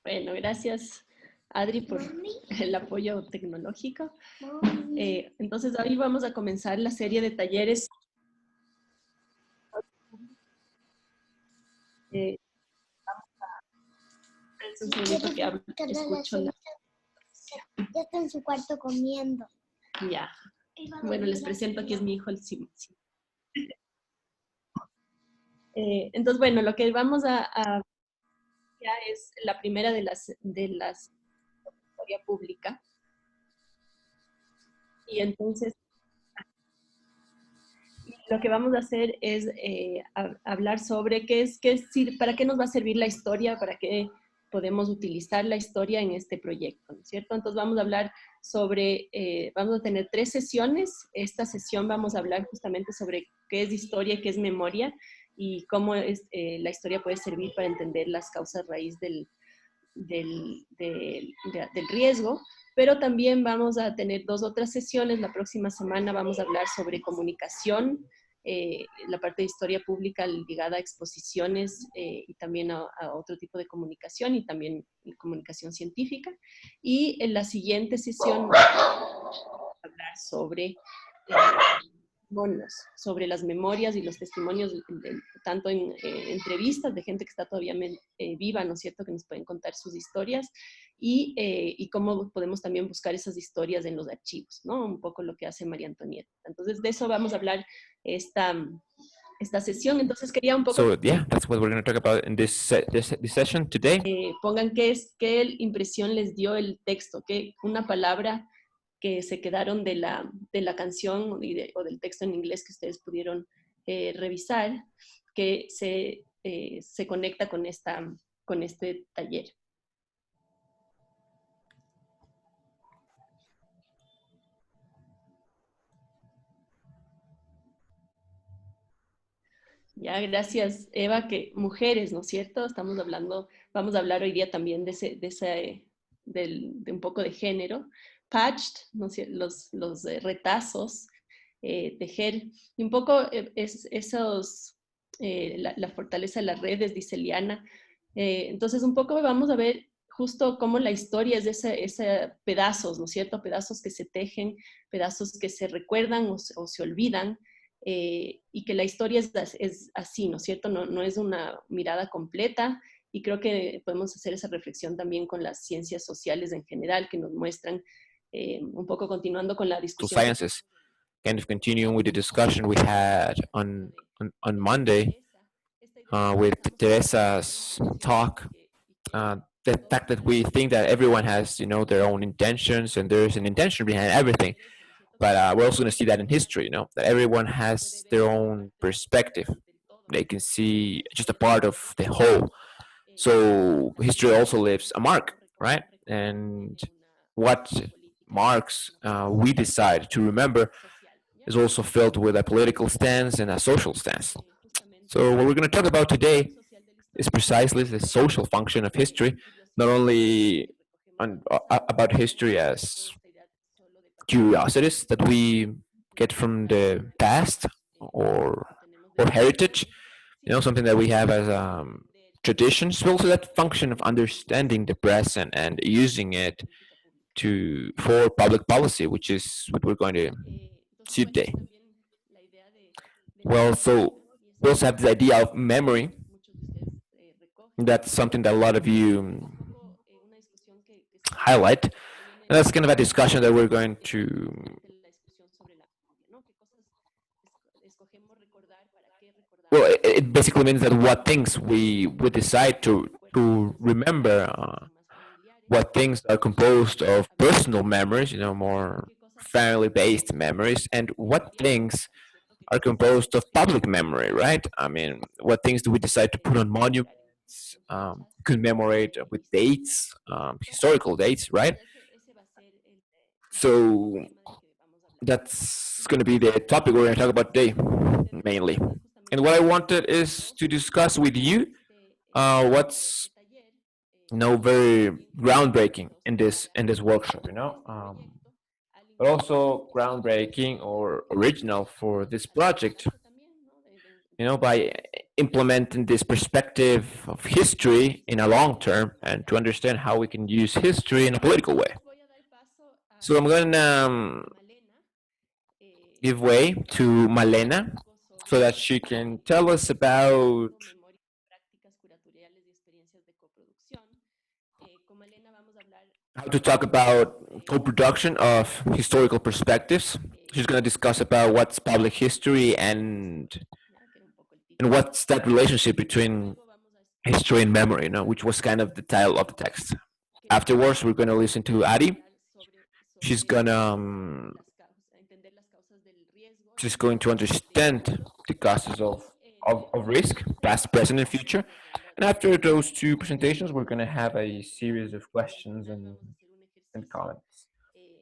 Bueno, gracias Adri por el apoyo tecnológico. Entonces hoy vamos a comenzar la serie de talleres. Es un segundito que hablo, escucho la... Ya está en su cuarto comiendo. Ya. Bueno, les presento, aquí es mi hijo, el Sim. Entonces, bueno, lo que vamos a ya es la primera de las historia pública. Y entonces, lo que vamos a hacer es hablar sobre para qué nos va a servir la historia, para qué podemos utilizar la historia en este proyecto, ¿no es cierto? Entonces vamos a hablar sobre, vamos a tener 3 sesiones. Esta sesión vamos a hablar justamente sobre qué es historia y qué es memoria, y cómo la historia puede servir para entender las causas raíz del riesgo. Pero también vamos a tener 2 otras sesiones. La próxima semana vamos a hablar sobre comunicación, la parte de historia pública ligada a exposiciones y también a otro tipo de comunicación, y también comunicación científica. Y en la siguiente sesión vamos a hablar sobre sobre las memorias y los testimonios, tanto en entrevistas de gente que está todavía viva, ¿no es cierto?, que nos pueden contar sus historias, y cómo podemos también buscar esas historias en los archivos, ¿no? Un poco lo que hace María Antonieta. Entonces, de eso vamos a hablar esta sesión. Entonces, quería un poco... So, yeah, that's what we're going to talk about in this session today. Pongan qué impresión les dio el texto, una palabra que se quedaron de la canción o del texto en inglés que ustedes pudieron revisar, que se conecta con este taller. Ya, gracias Eva. Que mujeres, ¿no es cierto? Vamos a hablar hoy día también de un poco de género. Patched, ¿no es cierto?, los retazos, tejer, y un poco la fortaleza de las redes, dice Liana. Entonces un poco vamos a ver justo cómo la historia es ese pedazos, ¿no es cierto? Pedazos que se tejen, pedazos que se recuerdan o se olvidan. Y que la historia es así, ¿no es cierto? No es una mirada completa, y creo que podemos hacer esa reflexión también con las ciencias sociales en general, que nos muestran, un poco continuando con la discusión. Sciences, kind of continuing with the discussion we had on Monday with Teresa's talk. The fact that we think that everyone has, their own intentions, and there's an intention behind everything. But we're also going to see that in history, that everyone has their own perspective. They can see just a part of the whole. So history also leaves a mark, right? And what marks we decide to remember is also filled with a political stance and a social stance. So what we're going to talk about today is precisely the social function of history, not only about history as curiosities that we get from the past or heritage, something that we have as traditions, but also that function of understanding the present and using it for public policy, which is what we're going to see today. Well, so we also have this idea of memory. That's something that a lot of you highlight. And that's kind of a discussion that we're going to... Well, it basically means that what things we decide to remember, what things are composed of personal memories, more family-based memories, and what things are composed of public memory, right? I mean, what things do we decide to put on monuments, commemorate with dates, historical dates, right? So that's that's going to be the topic we're going to talk about today, mainly. And what I wanted is to discuss with you what's very groundbreaking in this workshop, but also groundbreaking or original for this project, by implementing this perspective of history in a long term and to understand how we can use history in a political way. So I'm going to give way to Malena so that she can tell us about how to talk about co-production of historical perspectives. She's going to discuss about what's public history and what's that relationship between history and memory, which was kind of the title of the text. Afterwards, we're going to listen to Adi. She's going to understand the causes of risk, past, present, and future. And after those two presentations, we're going to have a series of questions and comments.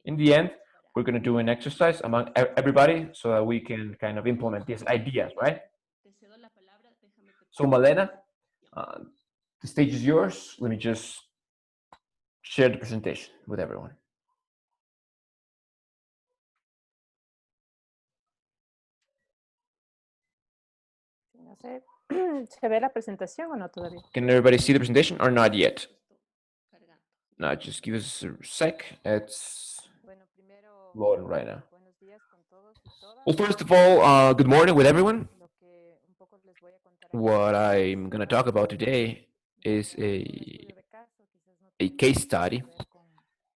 In the end, we're going to do an exercise among everybody so that we can kind of implement these ideas, right? So, Malena, the stage is yours. Let me just share the presentation with everyone. No sé, ¿se ve la presentación o no todavía? Can everybody see the presentation or not yet? No, just give us a sec. It's loading right now. Well, first of all, good morning with everyone. What I'm going to talk about today is a case study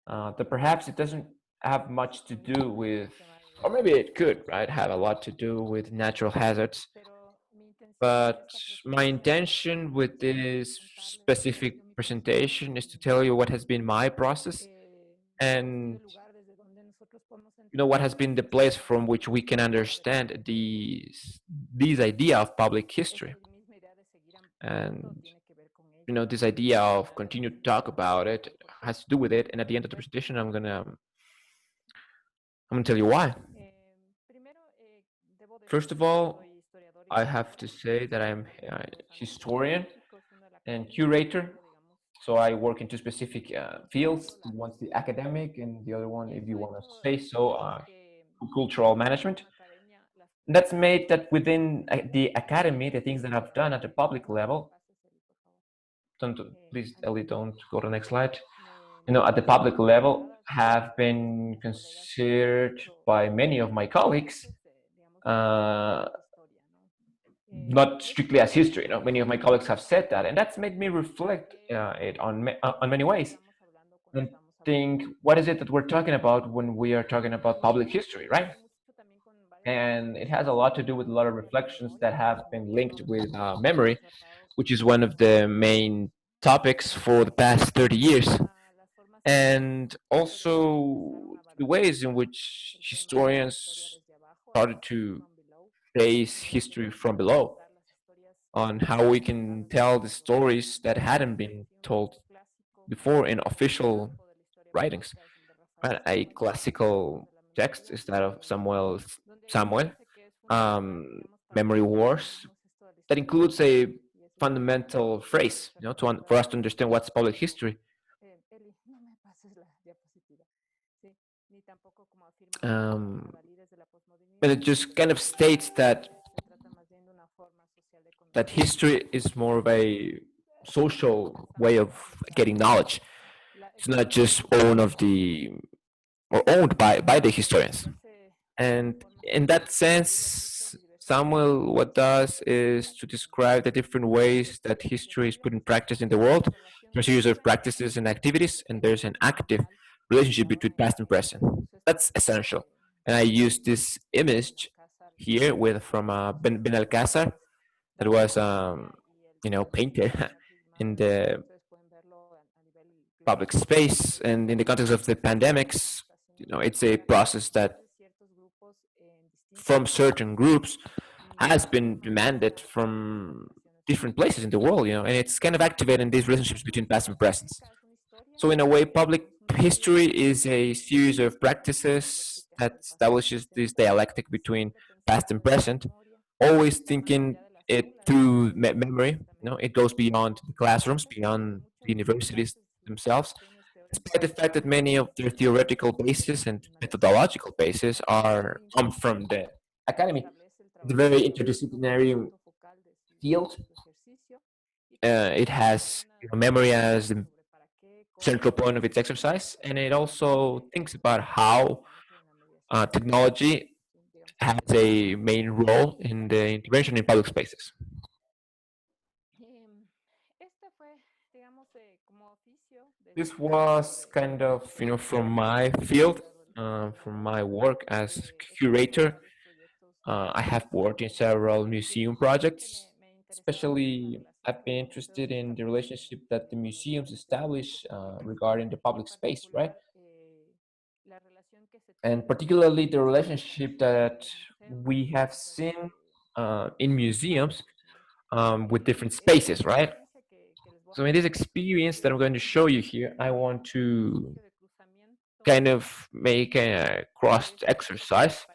that perhaps it doesn't have much to do with, or maybe it could, right, have a lot to do with natural hazards. But my intention with this specific presentation is to tell you what has been my process and what has been the place from which we can understand these idea of public history. And this idea of continue to talk about it has to do with it. And at the end of the presentation, I'm gonna tell you why. First of all, I have to say that I'm a historian and curator. So I work in two specific fields. One's the academic, and the other one, if you want to say so, cultural management. And that's made that within the academy, the things that I've done at the public level. Please, Ellie, don't go to the next slide. At the public level, have been considered by many of my colleagues not strictly as history. Many of my colleagues have said that, and that's made me reflect it on many ways and think, what is it that we're talking about when we are talking about public history, right? And it has a lot to do with a lot of reflections that have been linked with memory, which is one of the main topics for the past 30 years. And also the ways in which historians started to face history from below, on how we can tell the stories that hadn't been told before in official writings. A classical text is that of Samuel, Memory Wars, that includes a fundamental phrase, for us to understand what's public history. But it just kind of states that history is more of a social way of getting knowledge. It's not just owned by the historians. And in that sense, Samuel, what does is to describe the different ways that history is put in practice in the world. There's a series of practices and activities, and there's an active relationship between past and present. That's essential. And I use this image here from Ben Alcázar, that was painted in the public space, and in the context of the pandemics, it's a process that from certain groups has been demanded from different places in the world, and it's kind of activating these relationships between past and present. So in a way, public history is a series of practices that establishes this dialectic between past and present, always thinking it through memory. It goes beyond the classrooms, beyond the universities themselves, despite the fact that many of their theoretical bases and methodological bases are come from the academy. It's a very interdisciplinary field. It has memory as the central point of its exercise, and it also thinks about how technology has a main role in the intervention in public spaces. This was kind of, from my field, from my work as curator. I have worked in several museum projects. Especially, I've been interested in the relationship that the museums establish regarding the public space, right? And particularly the relationship that we have seen in museums with different spaces, right? So in this experience that I'm going to show you here, I want to kind of make a cross exercise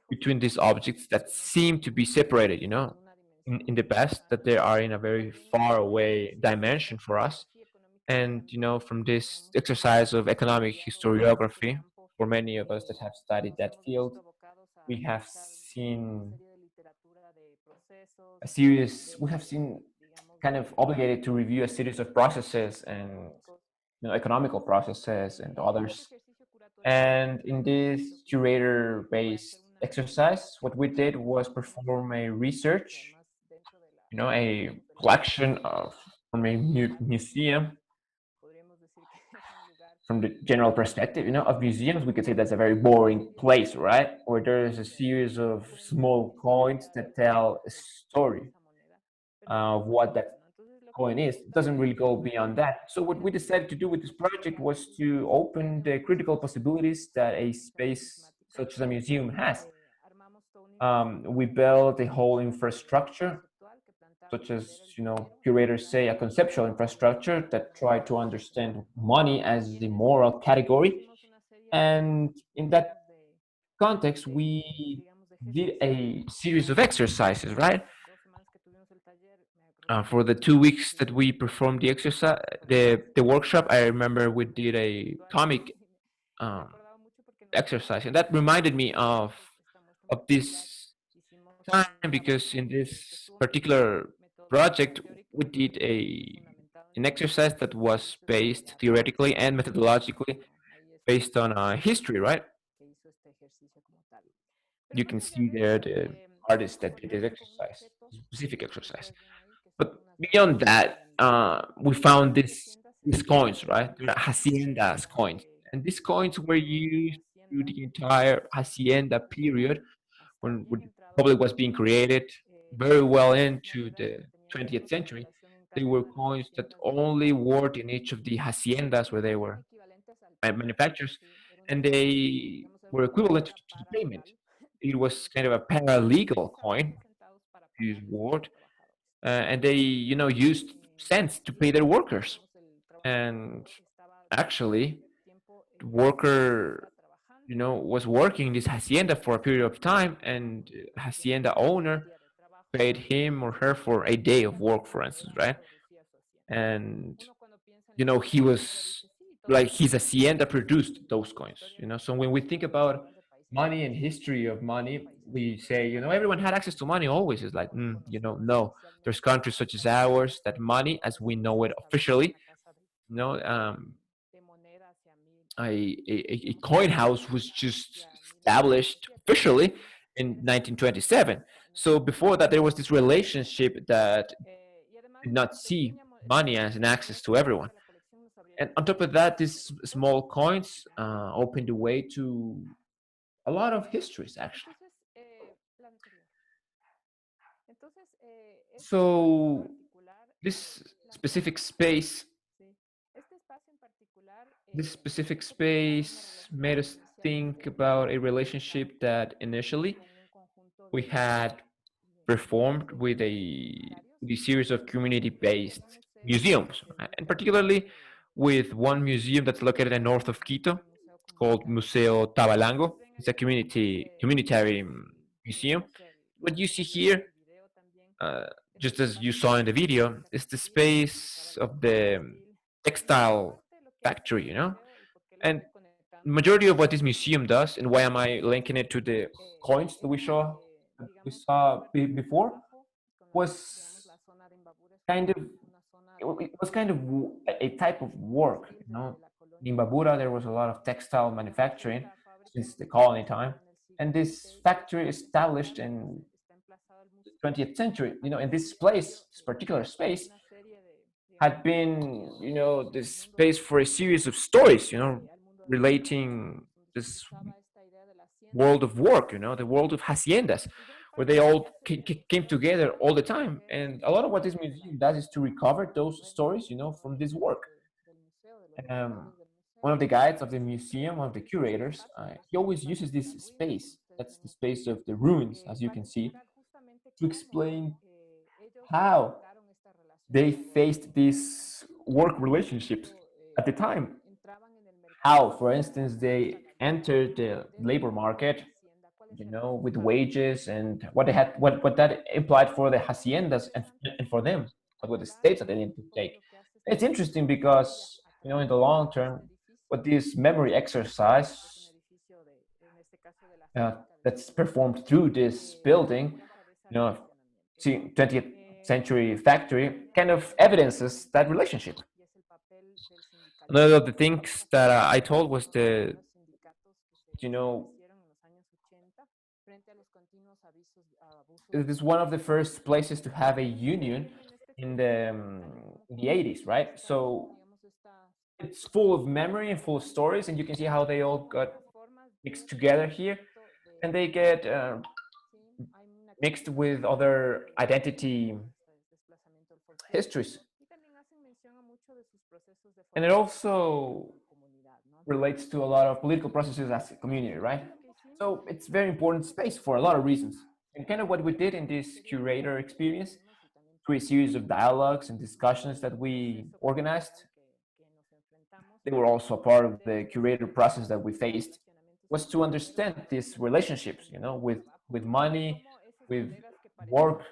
between these objects that seem to be separated, in the past, that they are in a very far away dimension for us. And, from this exercise of economic historiography, for many of us that have studied that field, we have seen we have seen kind of obligated to review a series of processes and economical processes and others. And in this curator-based exercise, what we did was perform a research, a collection from a museum. From the general perspective, of museums, we could say that's a very boring place, right? Where there is a series of small coins that tell a story of what that coin is. It doesn't really go beyond that. So what we decided to do with this project was to open the critical possibilities that a space such as a museum has. We built a whole infrastructure, such as, curators say, a conceptual infrastructure that try to understand money as a moral category. And in that context, we did a series of exercises, right? For the 2 weeks that we performed the exercise, the workshop, I remember we did a comic exercise, and that reminded me of this time, because in this particular project we did an exercise that was based theoretically and methodologically based on history, right? You can see there the artist that did this exercise, specific exercise. But beyond that, we found these coins, right? They're haciendas coins, and these coins were used through the entire hacienda period when the public was being created, very well into the 20th century. They were coins that only worked in each of the haciendas where they were manufacturers, and they were equivalent to the payment. It was kind of a paralegal coin, to use word, and they, used cents to pay their workers. And actually, the worker, was working in this hacienda for a period of time, and hacienda owner paid him or her for a day of work, for instance, right? And he was like, his hacienda produced those coins. So when we think about money and history of money, we say, everyone had access to money always. Is like, no. There's countries such as ours that money, as we know it officially, a coin house was just established officially in 1927. So before that, there was this relationship that did not see money as an access to everyone. And on top of that, these small coins opened the way to a lot of histories, actually. So this specific space made us think about a relationship that initially we had performed with the series of community-based museums, and particularly with one museum that's located in north of Quito. It's called Museo Tabalango. It's a communitary museum. What you see here, uh, just as you saw in the video, is the space of the textile factory, you know? And majority of what this museum does, and why am I linking it to the coins that we saw before, was kind of it was kind of a type of work, you know. In Babura, there was a lot of textile manufacturing since the colony time, and this factory established in the 20th century, you know, in this place, this particular space, had been, you know, this space for a series of stories, you know, relating this world of work, you know, the world of haciendas, where they all came together all the time. And a lot of what this museum does is to recover those stories, you know, from this work. Um, one of the guides of the museum, one of the curators, he always uses this space, that's the space of the ruins, as you can see, to explain how they faced these work relationships at the time. How, for instance, they entered the labor market, you know, with wages and what they had, what that implied for the haciendas and for them, what were the steps that they needed to take. It's interesting because, you know, in the long term, what this memory exercise uh, that's performed through this building, you know, 20th century factory, kind of evidences that relationship. Another of the things that I told was the, you know, it is one of the first places to have a union in the 80s, right? So it's full of memory and full of stories, and you can see how they all got mixed together here, and they get mixed with other identity histories. And it also relates to a lot of political processes as a community, right? So it's very important space for a lot of reasons. And kind of what we did in this curator experience, through a series of dialogues and discussions that we organized, they were also a part of the curator process that we faced, was to understand these relationships, you know, with money, with work,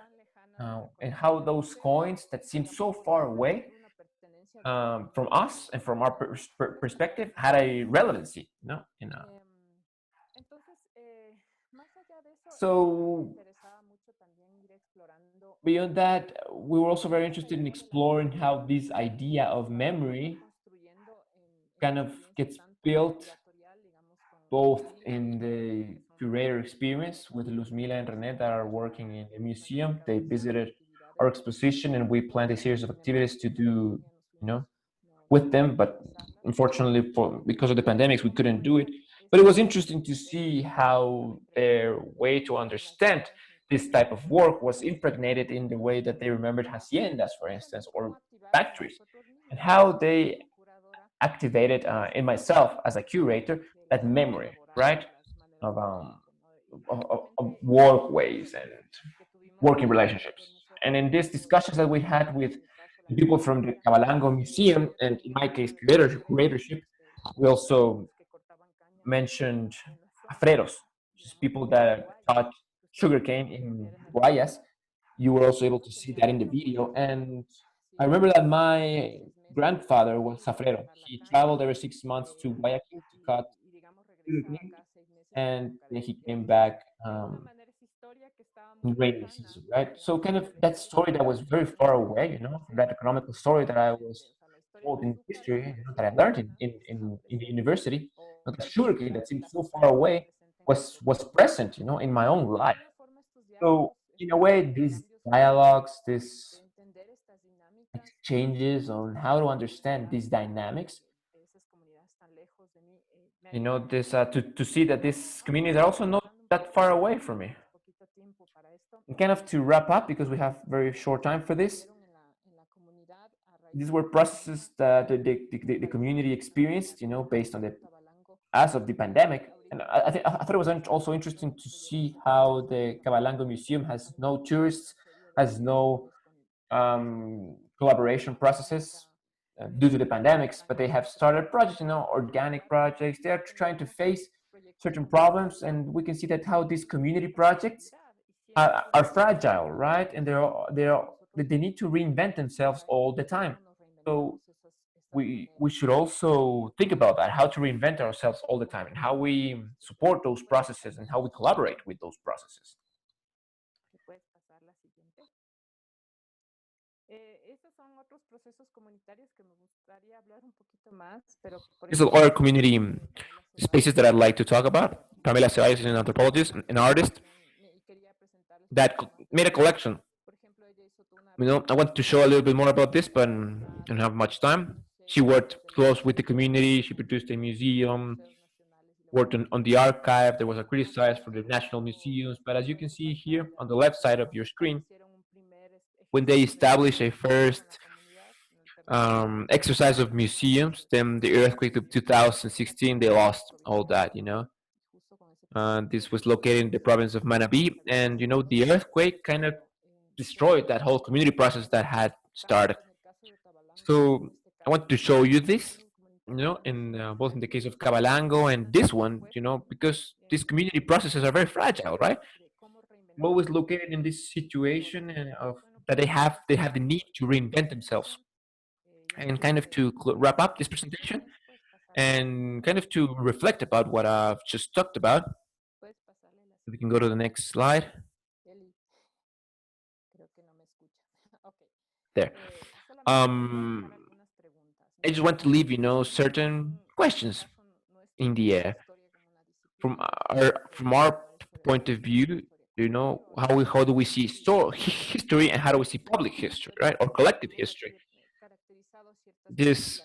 and how those coins that seem so far away from us and from our perspective had a relevancy, you know. So beyond that, we were also very interested in exploring how this idea of memory kind of gets built both in the curator experience with Luzmila and Rene that are working in the museum. They visited our exposition and we planned a series of activities to do, you know, with them. But unfortunately, because of the pandemics, we couldn't do it. But it was interesting to see how their way to understand this type of work was impregnated in the way that they remembered haciendas, for instance, or factories, and how they activated in myself as a curator that memory, right, of, of work ways and working relationships. And in these discussions that we had with the people from the Cabalango Museum, and in my case, curatorship, we also mentioned afreros, just people that taught sugarcane in Guayas. You were also able to see that in the video. And I remember that my grandfather was safrero. He traveled every 6 months to Guayaquil to cut sugarcane, and then he came back in rainy season, right? So kind of that story that was very far away, you know, from that economical story that I was told in history, you know, that I learned in the university, but the sugarcane that seemed so far away was present, you know, in my own life. So in a way, these dialogues, these exchanges on how to understand these dynamics, you know, this to see that these communities are also not that far away from me. And kind of to wrap up, because we have very short time for this, these were processes that the community experienced, you know, based on the as of the pandemic. And I thought it was also interesting to see how the Cabalango Museum has no tourists, has no collaboration processes due to the pandemics, but they have started projects, you know, organic projects. They are trying to face certain problems, and we can see that how these community projects are fragile, right? And they need to reinvent themselves all the time. So we should also think about that, how to reinvent ourselves all the time, and how we support those processes and how we collaborate with those processes. These are other community spaces that I'd like to talk about. Pamela Ceballos is an anthropologist, an artist that made a collection. I want to show a little bit more about this, but I don't have much time. She worked close with the community. She produced a museum, worked on the archive. There was a criticized for the national museums. But as you can see here on the left side of your screen, when they established a first exercise of museums, then the earthquake of 2016, they lost all that. This was located in the province of Manabí, and the earthquake kind of destroyed that whole community process that had started. So I want to show you this, in both in the case of Cabalango and this one, because these community processes are very fragile, right? We're always located in this situation of that they have the need to reinvent themselves. And kind of to wrap up this presentation and kind of to reflect about what I've just talked about, we can go to the next slide. There. I just want to leave, certain questions in the air from our point of view. How do we see history, and how do we see public history, right, or collective history? This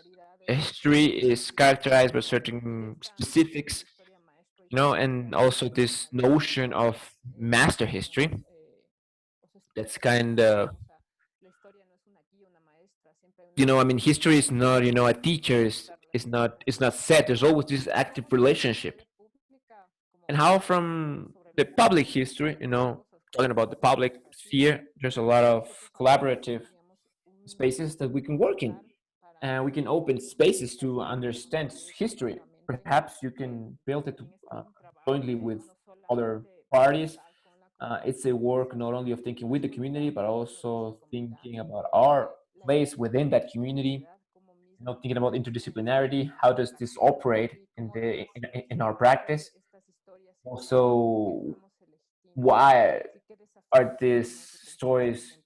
history is characterized by certain specifics, and also this notion of master history. That's kind of, history is not, a teacher is not set. There's always this active relationship. And how from the public history, talking about the public sphere, there's a lot of collaborative spaces that we can work in. And we can open spaces to understand history. Perhaps you can build it jointly with other parties. It's a work not only of thinking with the community, but also thinking about our place within that community. Thinking about interdisciplinarity. How does this operate in our practice? Also, why are these stories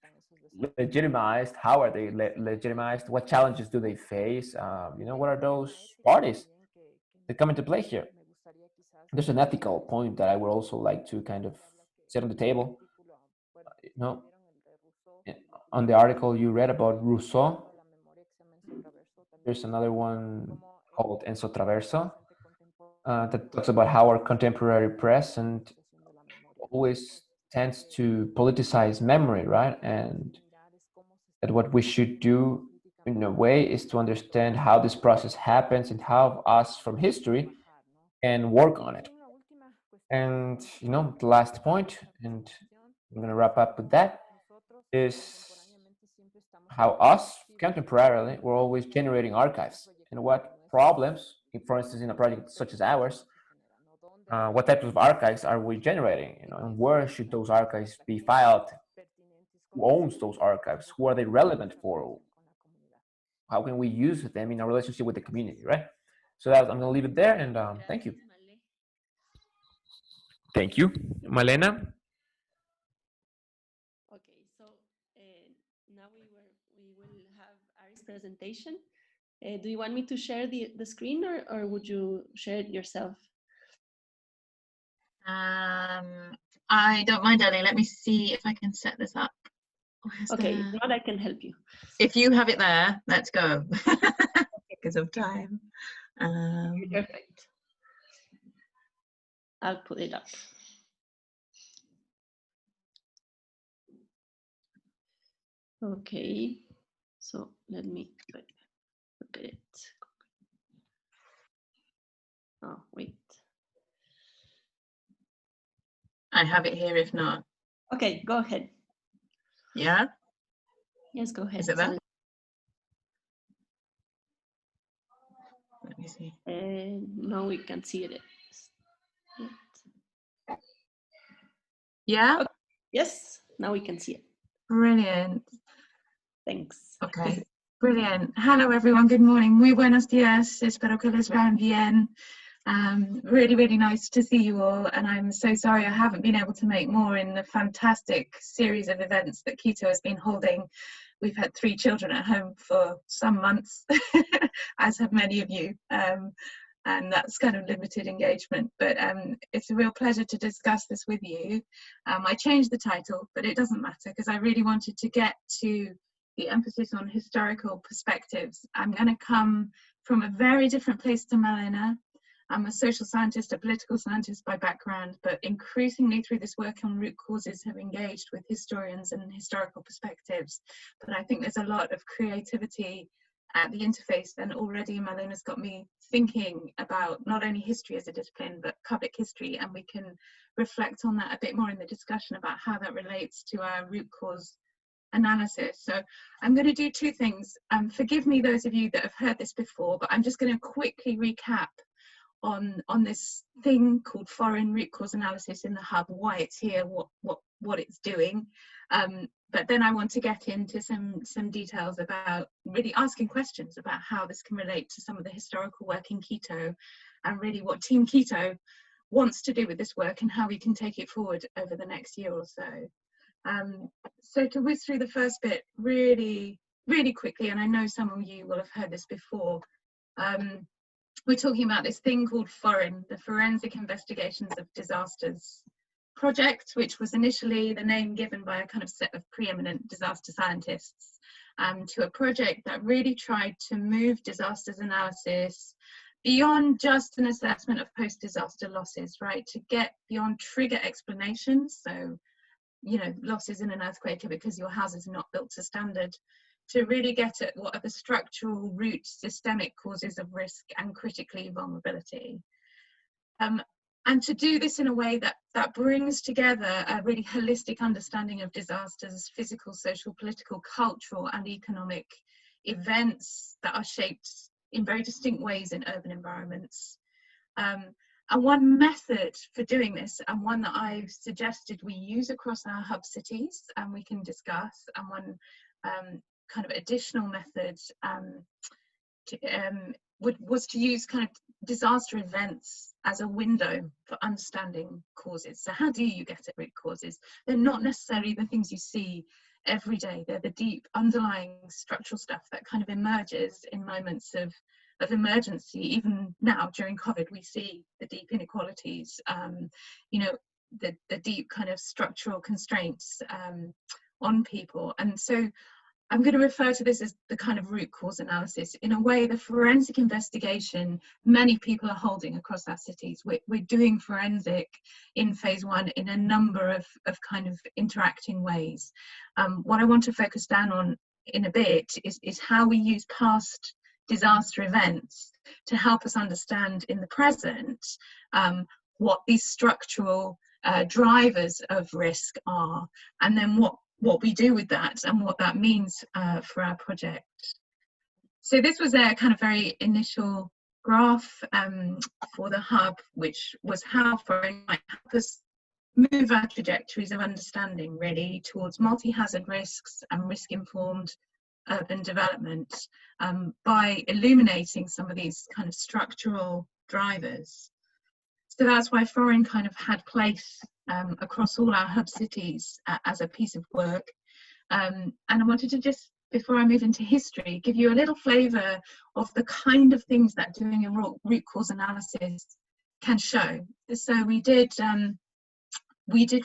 legitimized? How are they legitimized? What challenges do they face? What are those parties that come into play here? There's an ethical point that I would also like to kind of set on the table. On the article you read about Rousseau, there's another one called Enzo Traverso that talks about how our contemporary press and always tends to politicize memory, right? And that what we should do in a way is to understand how this process happens and how us from history can work on it. And the last point, and I'm going to wrap up with that, is how us contemporarily we're always generating archives, and what problems, for instance, in a project such as ours, what types of archives are we generating, and where should those archives be filed? Who owns those archives? Who are they relevant for? How can we use them in our relationship with the community, right? So I'm going to leave it there, and thank you. Thank you, Malena. Okay, so now we will have Ari's presentation. Do you want me to share the screen, or would you share it yourself? I don't mind, Ellie. Let me see if I can set this up. Okay, if not, I can help you. If you have it there, let's go. Because of time. Perfect. I'll put it up. Okay, so let me look at it. Oh, wait. I have it here if not. Okay, go ahead. Yeah? Yes, go ahead. Is it there? Let me see. No, we can't see it. Yeah, Okay. Yes, now we can see it. brilliant. Thanks. Okay, brilliant. Hello everyone, good morning. Muy buenos días, espero que les vayan bien. Really, really nice to see you all, and I'm so sorry I haven't been able to make more in the fantastic series of events that Quito has been holding. We've had 3 children at home for some months, as have many of you, and that's kind of limited engagement, but it's a real pleasure to discuss this with you. I changed the title, but it doesn't matter because I really wanted to get to the emphasis on historical perspectives. I'm going to come from a very different place to Malena. I'm a social scientist, a political scientist by background, but increasingly through this work on root causes have engaged with historians and historical perspectives. But I think there's a lot of creativity at the interface, and already Malena's got me thinking about not only history as a discipline, but public history, and we can reflect on that a bit more in the discussion about how that relates to our root cause analysis. So I'm going to do 2 things. Forgive me those of you that have heard this before, but I'm just going to quickly recap on this thing called foreign root cause analysis in the hub, why it's here, what it's doing. But then I want to get into some details about really asking questions about how this can relate to some of the historical work in Quito, and really what Team Quito wants to do with this work and how we can take it forward over the next year or so. So to whiz through the first bit really, really quickly, and I know some of you will have heard this before, we're talking about this thing called FORIN, the Forensic Investigations of Disasters project, which was initially the name given by a kind of set of preeminent disaster scientists to a project that really tried to move disasters analysis beyond just an assessment of post-disaster losses, right? To get beyond trigger explanations, so, you know, losses in an earthquake are because your house is not built to standard, to really get at what are the structural root systemic causes of risk and critically vulnerability. And to do this in a way that brings together a really holistic understanding of disasters, physical, social, political, cultural and economic events that are shaped in very distinct ways in urban environments. And one method for doing this, and one that I've suggested we use across our hub cities and we can discuss, and one kind of additional method was to use kind of disaster events as a window for understanding causes. So how do you get at root causes? They're not necessarily the things you see every day. They're the deep underlying structural stuff that kind of emerges in moments of emergency. Even now during COVID, we see the deep inequalities, you know, the deep kind of structural constraints on people. And so I'm going to refer to this as the kind of root cause analysis. In a way, the forensic investigation many people are holding across our cities. We're doing forensic in phase 1 in a number of kind of interacting ways. What I want to focus down on in a bit is how we use past disaster events to help us understand in the present what these structural drivers of risk are, and then what we do with that and what that means for our project. So this was a kind of very initial graph for the hub, which was how foreign might help us move our trajectories of understanding really towards multi-hazard risks and risk-informed urban development by illuminating some of these kind of structural drivers. So that's why foreign kind of had place across all our hub cities as a piece of work. And I wanted to just, before I move into history, give you a little flavour of the kind of things that doing a root cause analysis can show. So we did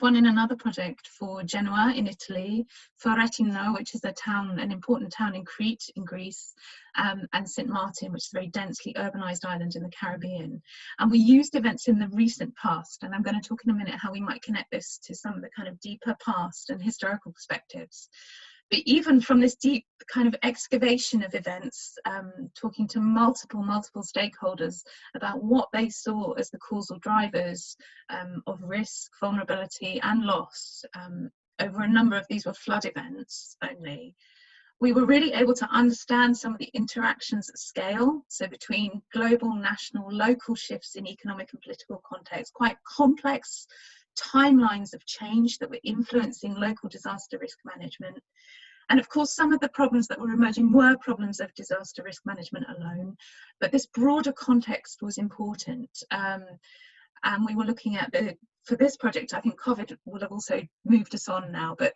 one in another project for Genoa in Italy, Ferretino, which is an important town in Crete in Greece, and St. Martin, which is a very densely urbanized island in the Caribbean. And we used events in the recent past, and I'm going to talk in a minute how we might connect this to some of the kind of deeper past and historical perspectives. But even from this deep kind of excavation of events, talking to multiple stakeholders about what they saw as the causal drivers of risk, vulnerability and loss, over a number of these were flood events only, we were really able to understand some of the interactions at scale, so between global, national, local shifts in economic and political context, quite complex timelines of change that were influencing local disaster risk management. And of course, some of the problems that were emerging were problems of disaster risk management alone, but this broader context was important. And we were looking at for this project, I think COVID will have also moved us on now, but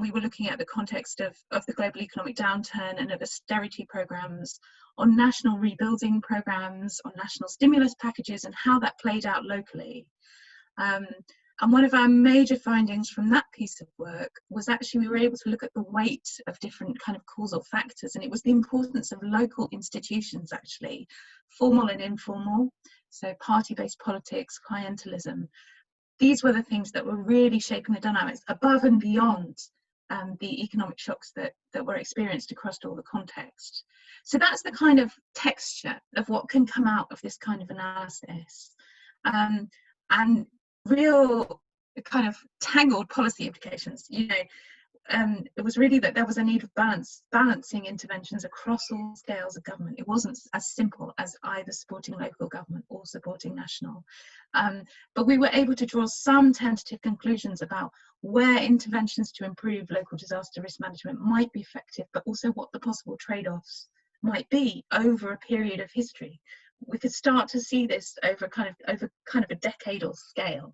we were looking at the context of the global economic downturn and of austerity programs, on national rebuilding programs, on national stimulus packages, and how that played out locally. And one of our major findings from that piece of work was actually we were able to look at the weight of different kind of causal factors, and it was the importance of local institutions, actually, formal and informal, so party-based politics, clientelism. These were the things that were really shaping the dynamics above and beyond the economic shocks that were experienced across all the context. So that's the kind of texture of what can come out of this kind of analysis. And real kind of tangled policy implications. You know, it was really that there was a need of balancing interventions across all scales of government. It wasn't as simple as either supporting local government or supporting national. But we were able to draw some tentative conclusions about where interventions to improve local disaster risk management might be effective, but also what the possible trade-offs might be over a period of history. We could start to see this over kind of a decadal scale.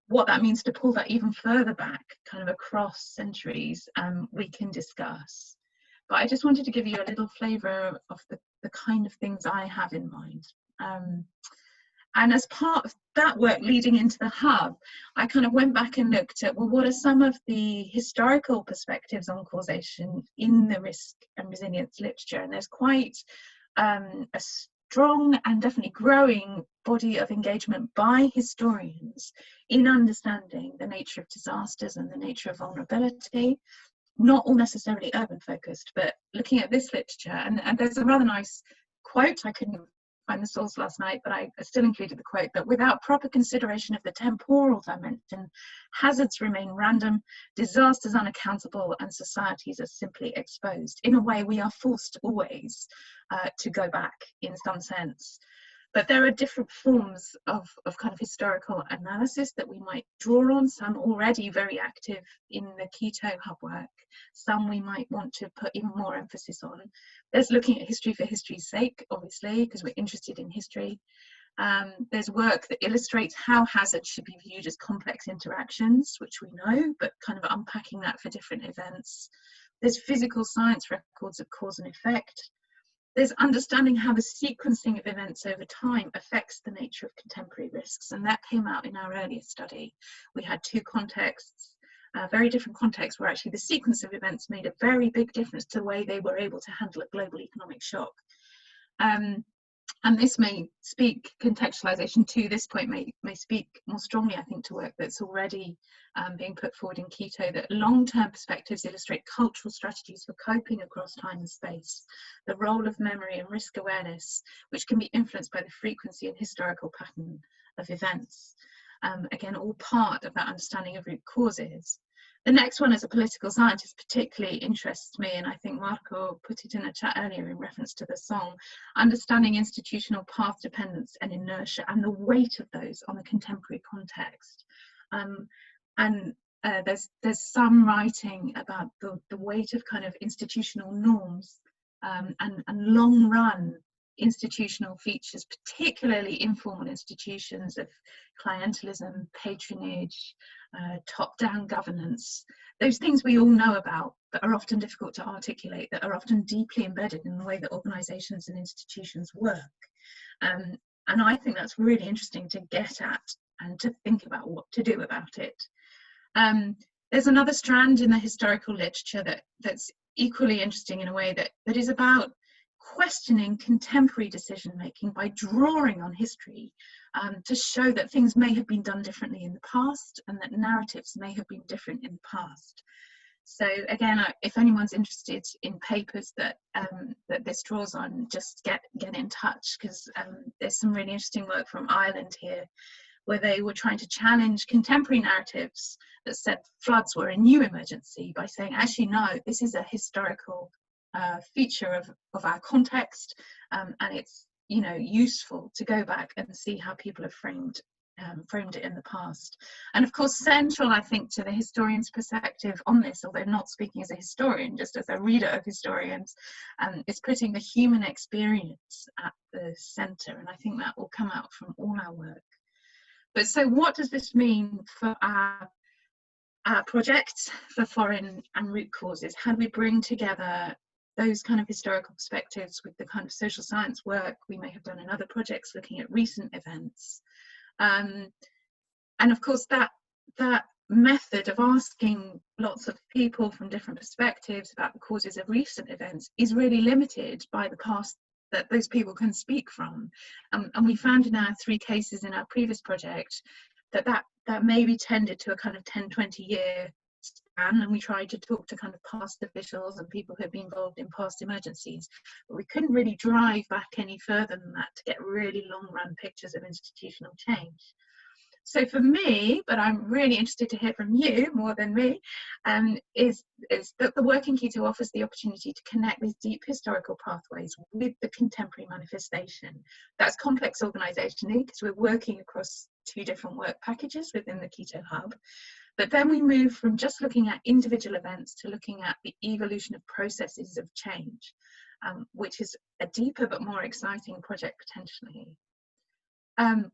What that means to pull that even further back, kind of across centuries, we can discuss. But I just wanted to give you a little flavour of the kind of things I have in mind. And as part of that work leading into the hub, I kind of went back and looked at, well, what are some of the historical perspectives on causation in the risk and resilience literature? And there's quite a strong and definitely growing body of engagement by historians in understanding the nature of disasters and the nature of vulnerability, not all necessarily urban focused, but looking at this literature. And there's a rather nice quote, I couldn't find the source last night, but I still included the quote, that without proper consideration of the temporal dimension, hazards remain random, disasters unaccountable, and societies are simply exposed. In a way, we are forced always to go back in some sense. But there are different forms of kind of historical analysis that we might draw on, some already very active in the Quito hub work, some we might want to put even more emphasis on. There's looking at history for history's sake, obviously, because we're interested in history. There's work that illustrates how hazards should be viewed as complex interactions, which we know, but kind of unpacking that for different events. There's physical science records of cause and effect. There's understanding how the sequencing of events over time affects the nature of contemporary risks, and that came out in our earlier study. We had two contexts, very different contexts, where actually the sequence of events made a very big difference to the way they were able to handle a global economic shock. And this may speak, contextualization to this point may speak more strongly, I think, to work that's already being put forward in Quito, that long-term perspectives illustrate cultural strategies for coping across time and space, the role of memory and risk awareness, which can be influenced by the frequency and historical pattern of events. Again, all part of that understanding of root causes. The next one, as a political scientist, particularly interests me, and I think Marco put it in a chat earlier in reference to the song, understanding institutional path dependence and inertia and the weight of those on the contemporary context. There's some writing about the weight of kind of institutional norms and long-run institutional features, particularly informal institutions of clientelism, patronage, top-down governance, those things we all know about but are often difficult to articulate, that are often deeply embedded in the way that organisations and institutions work. And I think that's really interesting to get at and to think about what to do about it. There's another strand in the historical literature that's equally interesting in a way that is about questioning contemporary decision making by drawing on history to show that things may have been done differently in the past and that narratives may have been different in the past. So again, if anyone's interested in papers that this draws on, just get in touch, because there's some really interesting work from Ireland here where they were trying to challenge contemporary narratives that said floods were a new emergency by saying, actually, no, this is a historical feature of our context, and it's useful to go back and see how people have framed framed it in the past. And of course, central, I think, to the historian's perspective on this, although not speaking as a historian, just as a reader of historians, is putting the human experience at the centre. And I think that will come out from all our work. But so what does this mean for our projects for foreign and root causes? How do we bring together those kind of historical perspectives with the kind of social science work we may have done in other projects looking at recent events? And of course, that method of asking lots of people from different perspectives about the causes of recent events is really limited by the past that those people can speak from. And we found in our 3 cases in our previous project that maybe tended to a kind of 10-20 year span, and we tried to talk to kind of past officials and people who have been involved in past emergencies, but we couldn't really drive back any further than that to get really long run pictures of institutional change. So for me, but I'm really interested to hear from you more than me, is that the work in Quito offers the opportunity to connect these deep historical pathways with the contemporary manifestation. That's complex organisationally because we're working across 2 different work packages within the Quito Hub. But then we move from just looking at individual events to looking at the evolution of processes of change, which is a deeper but more exciting project potentially.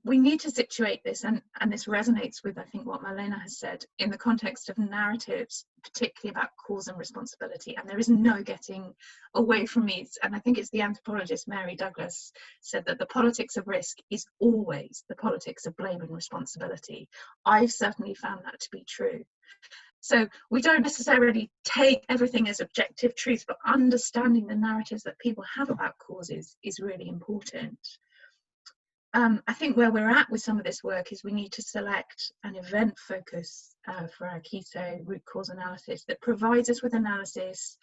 We need to situate this, and this resonates with, I think, what Marlena has said, in the context of narratives, particularly about cause and responsibility. And there is no getting away from it. And I think it's the anthropologist Mary Douglas said that the politics of risk is always the politics of blame and responsibility. I've certainly found that to be true. So we don't necessarily take everything as objective truth, but understanding the narratives that people have about causes is really important. I think where we're at with some of this work is we need to select an event focus for our Quito root cause analysis that provides us with analysis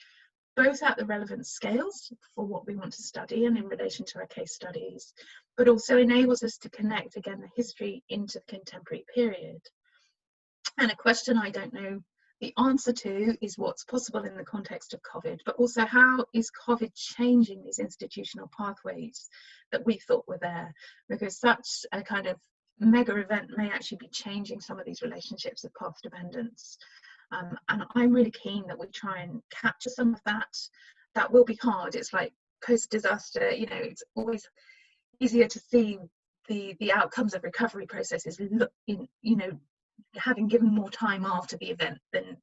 both at the relevant scales for what we want to study and in relation to our case studies, but also enables us to connect again the history into the contemporary period. And a question I don't know the answer to is what's possible in the context of COVID, but also how is COVID changing these institutional pathways that we thought were there? Because such a kind of mega event may actually be changing some of these relationships of path dependence. And I'm really keen that we try and capture some of that. That will be hard. It's like post-disaster, you know, it's always easier to see the outcomes of recovery processes in, you know, having given more time after the event than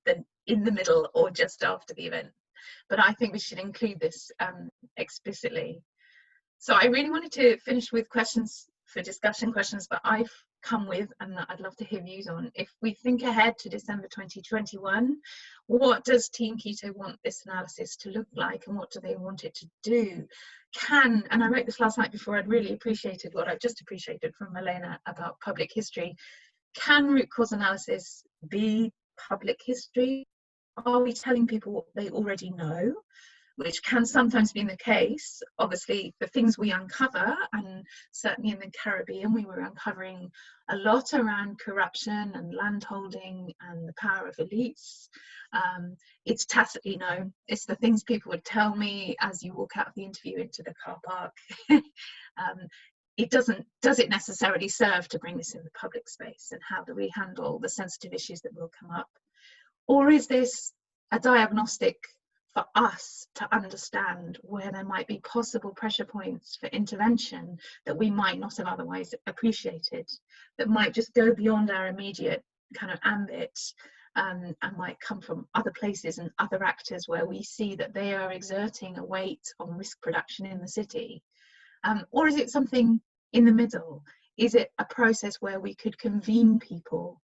in the middle or just after the event. But I think we should include this explicitly. So I really wanted to finish with questions for discussion, questions that I've come with and that I'd love to hear views on. If we think ahead to December 2021, what does Team Quito want this analysis to look like, and what do they want it to do? And I wrote this last night before I'd really appreciated what I've just appreciated from Marlena about public history. Can root cause analysis be public history? Are we telling people what they already know, which can sometimes be the case? Obviously, the things we uncover, and certainly in the Caribbean, we were uncovering a lot around corruption and landholding and the power of elites. It's tacitly known. It's the things people would tell me as you walk out of the interview into the car park. Does it necessarily serve to bring this in the public space, and how do we handle the sensitive issues that will come up? Or is this a diagnostic for us to understand where there might be possible pressure points for intervention that we might not have otherwise appreciated, that might just go beyond our immediate kind of ambit, and might come from other places and other actors where we see that they are exerting a weight on risk production in the city? Or is it something in the middle? Is it a process where we could convene people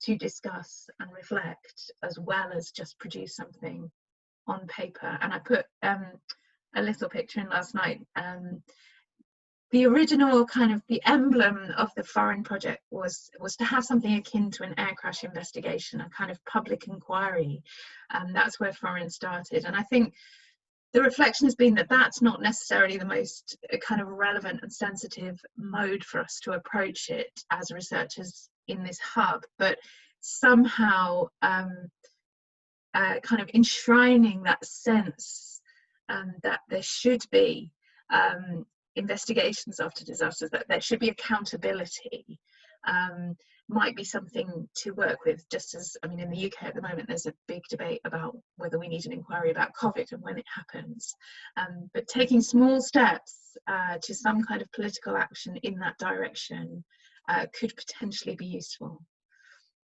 to discuss and reflect, as well as just produce something on paper? And I put a little picture in last night. The original kind of the emblem of the foreign project was to have something akin to an air crash investigation, a kind of public inquiry. That's where foreign started. And I think the reflection has been that that's not necessarily the most kind of relevant and sensitive mode for us to approach it as researchers in this hub, but somehow kind of enshrining that sense that there should be investigations after disasters, that there should be accountability, might be something to work with. Just as, I mean, in the UK at the moment, there's a big debate about whether we need an inquiry about COVID and when it happens. But taking small steps to some kind of political action in that direction could potentially be useful.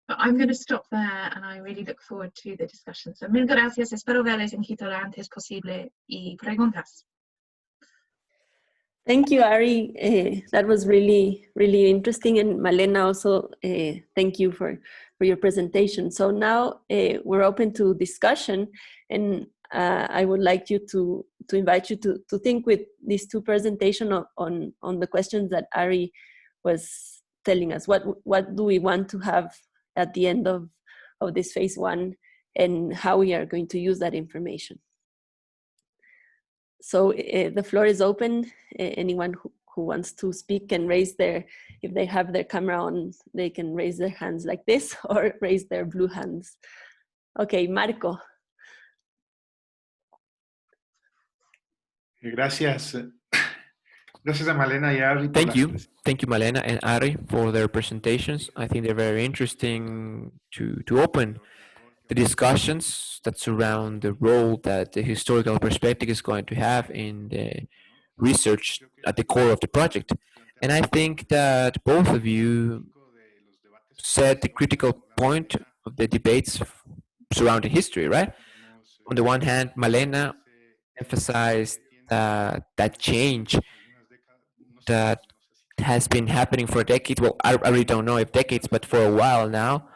But I'm going to stop there, and I really look forward to the discussion. So mil gracias, espero verles en Quito lo antes posible y preguntas. Thank you, Ari. That was really, really interesting. And Malena, also, thank you for your presentation. So now we're open to discussion, and I would like you to invite you to think with these two presentations on the questions that Ari was telling us. What do we want to have at the end of this phase one, and how we are going to use that information? So the floor is open. Anyone who wants to speak can raise if they have their camera on, they can raise their hands like this or raise their blue hands. Okay, Marco. Gracias. Gracias a Malena y Ari. Thank you, Malena and Ari, for their presentations. I think they're very interesting to open the discussions that surround the role that the historical perspective is going to have in the research at the core of the project. And I think that both of you said the critical point of the debates surrounding history, right? On the one hand, Malena emphasized that change that has been happening for decades. Well, I really don't know if decades, but for a while now,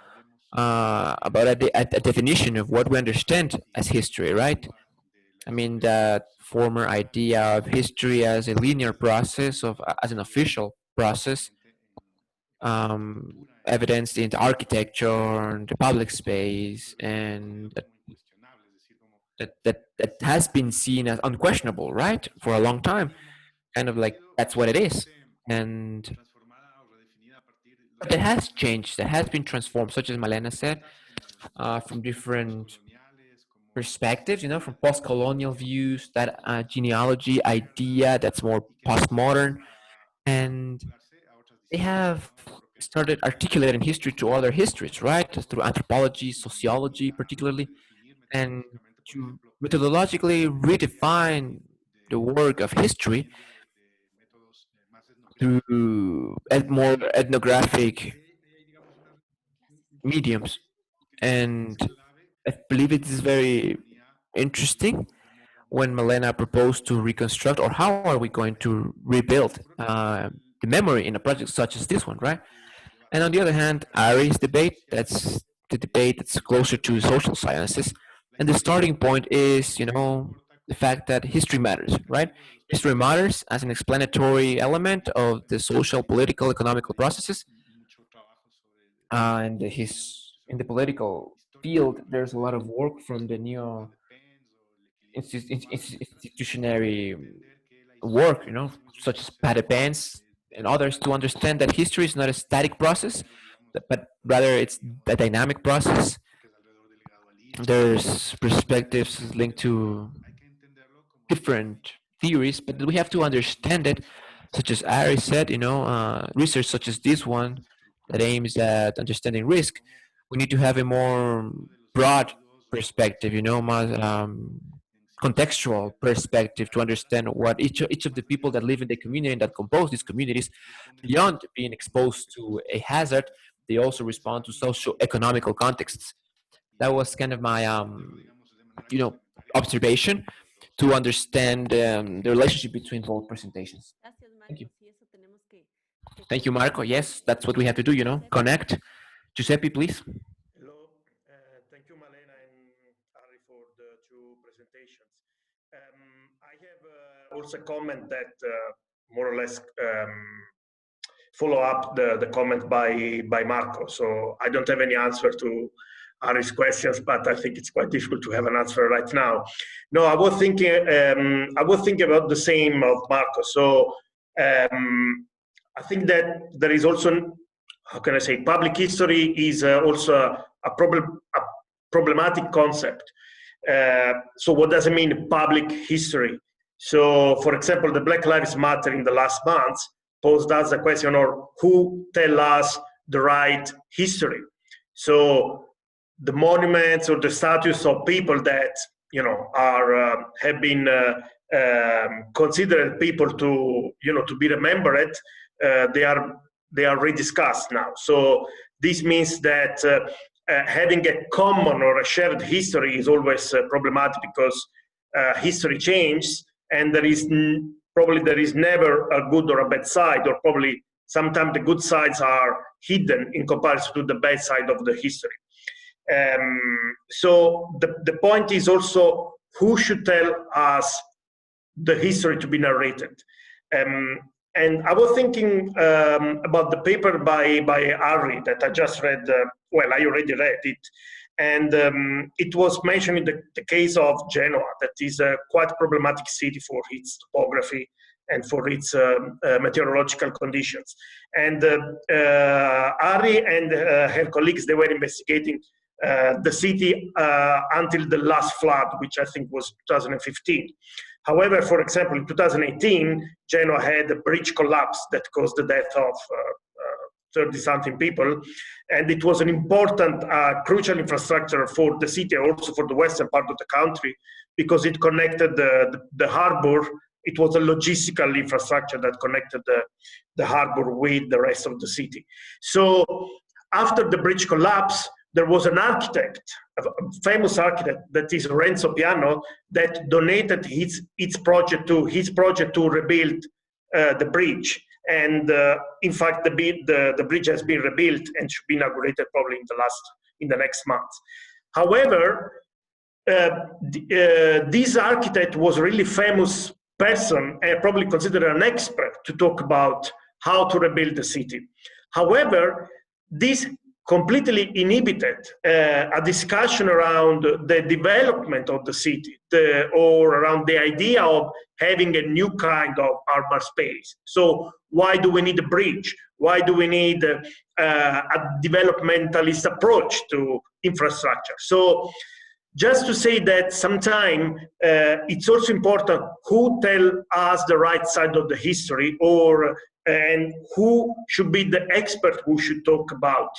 about a definition of what we understand as history, right? I mean, that former idea of history as a linear process, as an official process, evidenced in the architecture and the public space, and that has been seen as unquestionable, right, for a long time. Kind of like that's what it is, and but it has changed, that has been transformed, such as Malena said, from different perspectives, from post-colonial views, that genealogy idea that's more postmodern, and they have started articulating history to other histories, right, through anthropology, sociology particularly, and to methodologically redefine the work of history through more ethnographic mediums. And I believe it is very interesting when Malena proposed to reconstruct, or how are we going to rebuild the memory in a project such as this one, right? And on the other hand, Ari's debate, that's the debate that's closer to social sciences. And the starting point is, the fact that history matters, right? History matters as an explanatory element of the social, political, economical processes. And in the political field, there's a lot of work from the institutionary work, such as Pat Pence and others, to understand that history is not a static process, but rather it's a dynamic process. There's perspectives linked to different theories, but we have to understand it, such as Ari said, research such as this one that aims at understanding risk. We need to have a more broad perspective, more contextual perspective, to understand what each of the people that live in the community and that compose these communities, beyond being exposed to a hazard, they also respond to socio-economical contexts. That was kind of my observation to understand the relationship between both presentations. Thank you. Thank you, Marco. Yes, that's what we have to do, connect. Giuseppe, please. Hello. Thank you, Malena and Ari, for the two presentations. I have also a comment that more or less follow up the comment by Marco. So I don't have any answer to Ari's questions, but I think it's quite difficult to have an answer right now. No, I was thinking about the same of Marco. So I think that there is also, how can I say, public history is also a problematic concept. So what does it mean, public history? So, for example, the Black Lives Matter in the last months posed us a question, or who tell us the right history. So the monuments or the statues of people that are have been considered people to to be remembered, they are rediscussed now. So this means that having a common or a shared history is always problematic, because history changes, and there is never a good or a bad side, or probably sometimes the good sides are hidden in comparison to the bad side of the history. So the point is also who should tell us the history to be narrated. And I was thinking about the paper by Ari that I just read. Well, I already read it. And it was mentioning the case of Genoa, that is a quite problematic city for its topography and for its meteorological conditions. And Ari and her colleagues, they were investigating the city until the last flood, which I think was 2015. However, for example, in 2018, Genoa had a bridge collapse that caused the death of 30-something people, and it was an important, crucial infrastructure for the city, also for the western part of the country, because it connected the harbor. It was a logistical infrastructure that connected the harbor with the rest of the city. So after the bridge collapse, there was an architect, a famous architect, that is Renzo Piano, that donated his project to rebuild the bridge. And in fact, the bridge has been rebuilt and should be inaugurated probably in the next month. However, this architect was a really famous person, and probably considered an expert to talk about how to rebuild the city. However, this completely inhibited a discussion around the development of the city, or around the idea of having a new kind of urban space. So why do we need a bridge? Why do we need a developmentalist approach to infrastructure? So just to say that sometimes it's also important who tell us the right side of the history, and who should be the expert who should talk about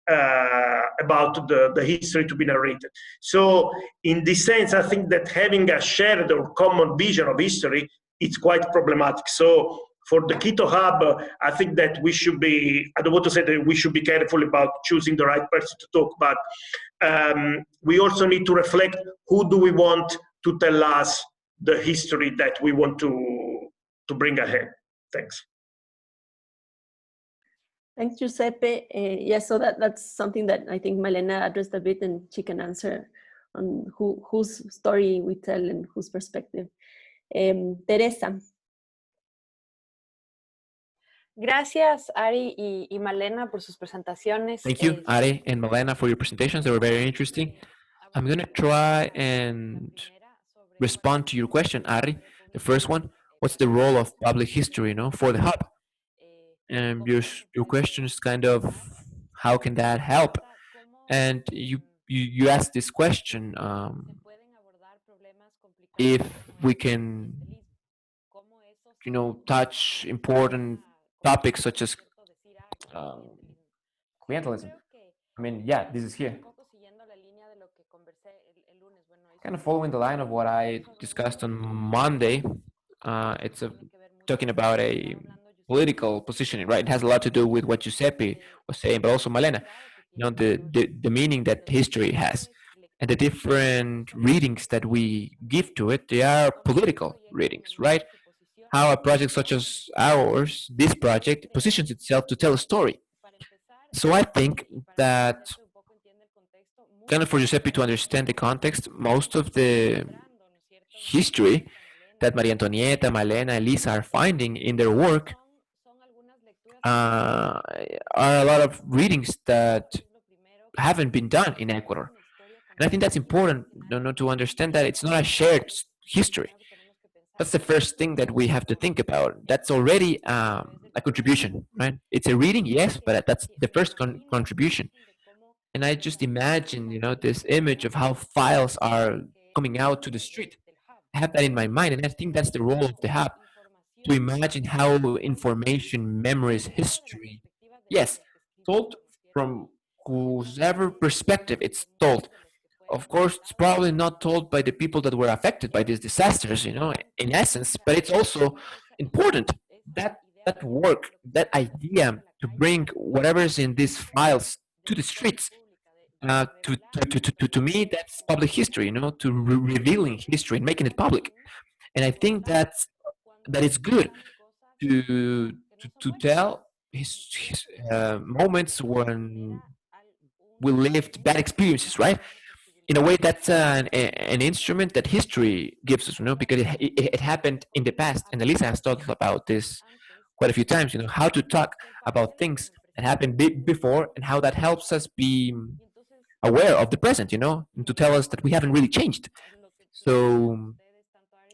the history to be narrated. So in this sense, I think that having a shared or common vision of history, it's quite problematic. So for the Quito Hub, I think that we should be, I don't want to say that we should be careful about choosing the right person to talk, but we also need to reflect who do we want to tell us the history that we want to bring ahead. Thanks. Thanks, Giuseppe. Yes, so that's something that I think Malena addressed a bit, and she can answer on whose story we tell and whose perspective. Teresa. Gracias, Ari y Malena, por sus presentaciones. Thank you, Ari and Malena, for your presentations. They were very interesting. I'm going to try and respond to your question, Ari. The first one, what's the role of public history, for the hub? And your question is kind of, how can that help? And you asked this question, if we can, touch important topics such as clientelism. I mean, yeah, this is here. Kind of following the line of what I discussed on Monday, it's talking about a political positioning, right? It has a lot to do with what Giuseppe was saying, but also Malena, the meaning that history has. And the different readings that we give to it, they are political readings, right? How a project such as ours, this project, positions itself to tell a story. So I think that, kind of for Giuseppe to understand the context, most of the history that Maria Antonieta, Malena, and Lisa are finding in their work are a lot of readings that haven't been done in Ecuador. And I think that's important to understand that it's not a shared history. That's the first thing that we have to think about. That's already a contribution, right? It's a reading, yes, but that's the first contribution. And I just imagine, this image of how files are coming out to the street. I have that in my mind, and I think that's the role of the hub, to imagine how information, memories, history, yes, told from whosever perspective it's told. Of course, it's probably not told by the people that were affected by these disasters, in essence, but it's also important that that work, that idea to bring whatever is in these files to the streets. To me, that's public history, to revealing history and making it public. And I think that it's good to tell moments when we lived bad experiences, right? In a way, that's an instrument that history gives us, because it happened in the past. And Elisa has talked about this quite a few times, how to talk about things that happened before and how that helps us be aware of the present, and to tell us that we haven't really changed. So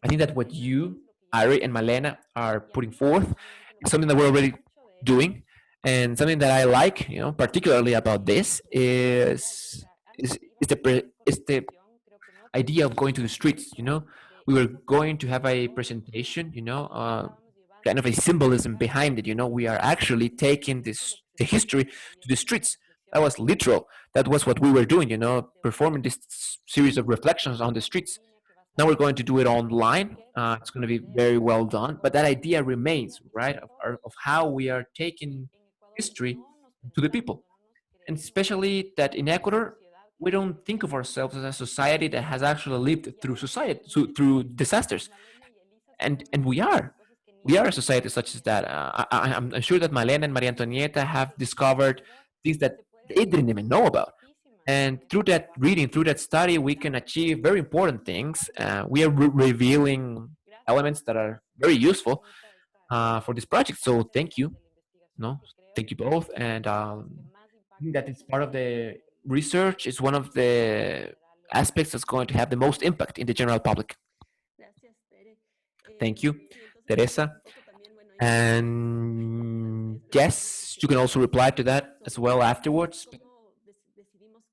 I think that what you, Ari, and Malena are putting forth is something that we're already doing, and something that I like, particularly about this is the idea of going to the streets. We were going to have a presentation, kind of a symbolism behind it. We are actually taking the history to the streets. That was literal. That was what we were doing, performing this series of reflections on the streets. Now we're going to do it online. It's going to be very well done, but that idea remains, right? Of how we are taking history to the people, and especially that in Ecuador, we don't think of ourselves as a society that has actually lived through through disasters, and we are a society such as that. I'm sure that Malena and Maria Antonieta have discovered things that they didn't even know about. And through that reading, through that study, we can achieve very important things. We are revealing elements that are very useful for this project. So thank you. No, thank you both. And I think that it's part of the research. It's one of the aspects that's going to have the most impact in the general public. Thank you, Teresa. And yes, you can also reply to that as well afterwards.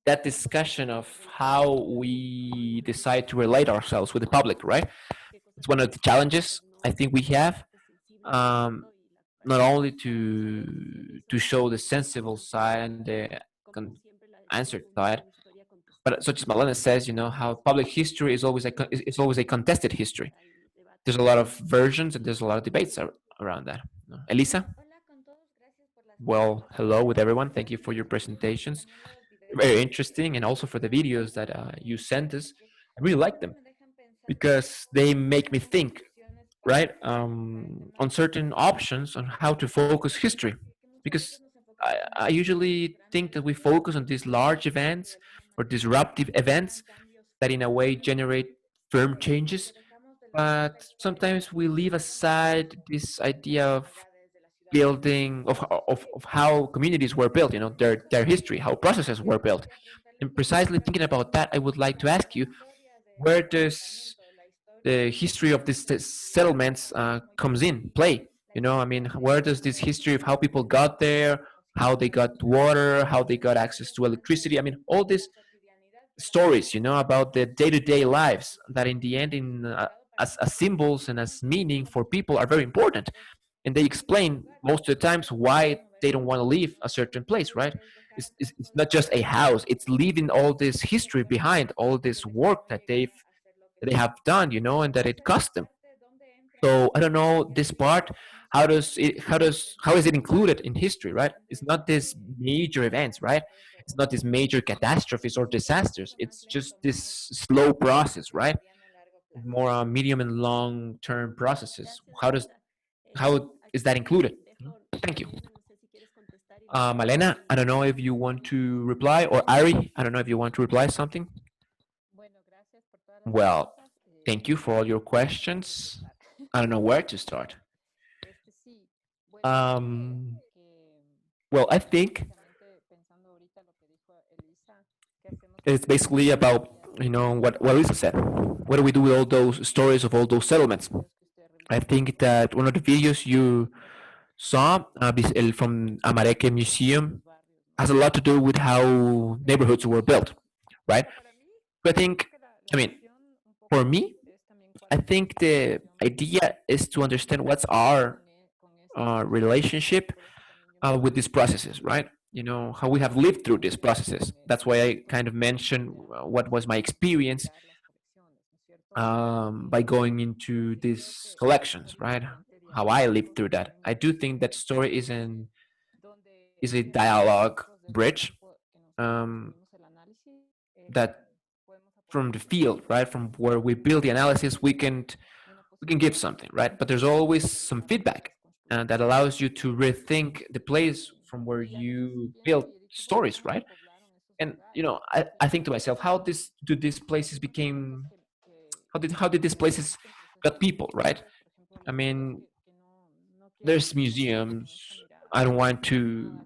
That discussion of how we decide to relate ourselves with the public, right? It's one of the challenges I think we have. Not only to show the sensible side and the answered side, but such as Malena says, how public history is always a contested history. There's a lot of versions and there's a lot of debates around that. Elisa? Well, hello with everyone. Thank you for your presentations. Very interesting, and also for the videos that you sent us. I really like them because they make me think, right, on certain options on how to focus history. Because I usually think that we focus on these large events or disruptive events that in a way generate firm changes, but sometimes we leave aside this idea of building of how communities were built, their history, how processes were built. And precisely thinking about that, I would like to ask you, where does the history of these settlements comes in play? I mean, where does this history of how people got there, how they got water, how they got access to electricity, I mean, all these stories, about the day-to-day lives that in the end, as symbols and as meaning for people, are very important. And they explain most of the times why they don't want to leave a certain place, right? It's not just a house, it's leaving all this history behind, all this work that they have done, and that it cost them. So I don't know this part. How is it included in history, right? It's not this major events, right? It's not these major catastrophes or disasters. It's just this slow process, right? More medium and long term processes. How is that included? Thank you. Malena, I don't know if you want to reply, or Ari, I don't know if you want to reply something. Well, thank you for all your questions. I don't know where to start. Um, well, I think it's basically about, what Lisa said. What do we do with all those stories of all those settlements? I think that one of the videos you saw from Amareke Museum has a lot to do with how neighborhoods were built, right? But I mean, for me, I think the idea is to understand what's our relationship with these processes, right? you know, how we have lived through these processes. That's why I kind of mentioned what was my experience by going into these collections, right? How I lived through that. I do think that story is a dialogue bridge that from the field, right, from where we build the analysis, we can give something, right? But there's always some feedback that allows you to rethink the place from where you build stories, right? And you know, I think to myself, do these places became how did these places got people, right? I mean, there's museums. I don't want to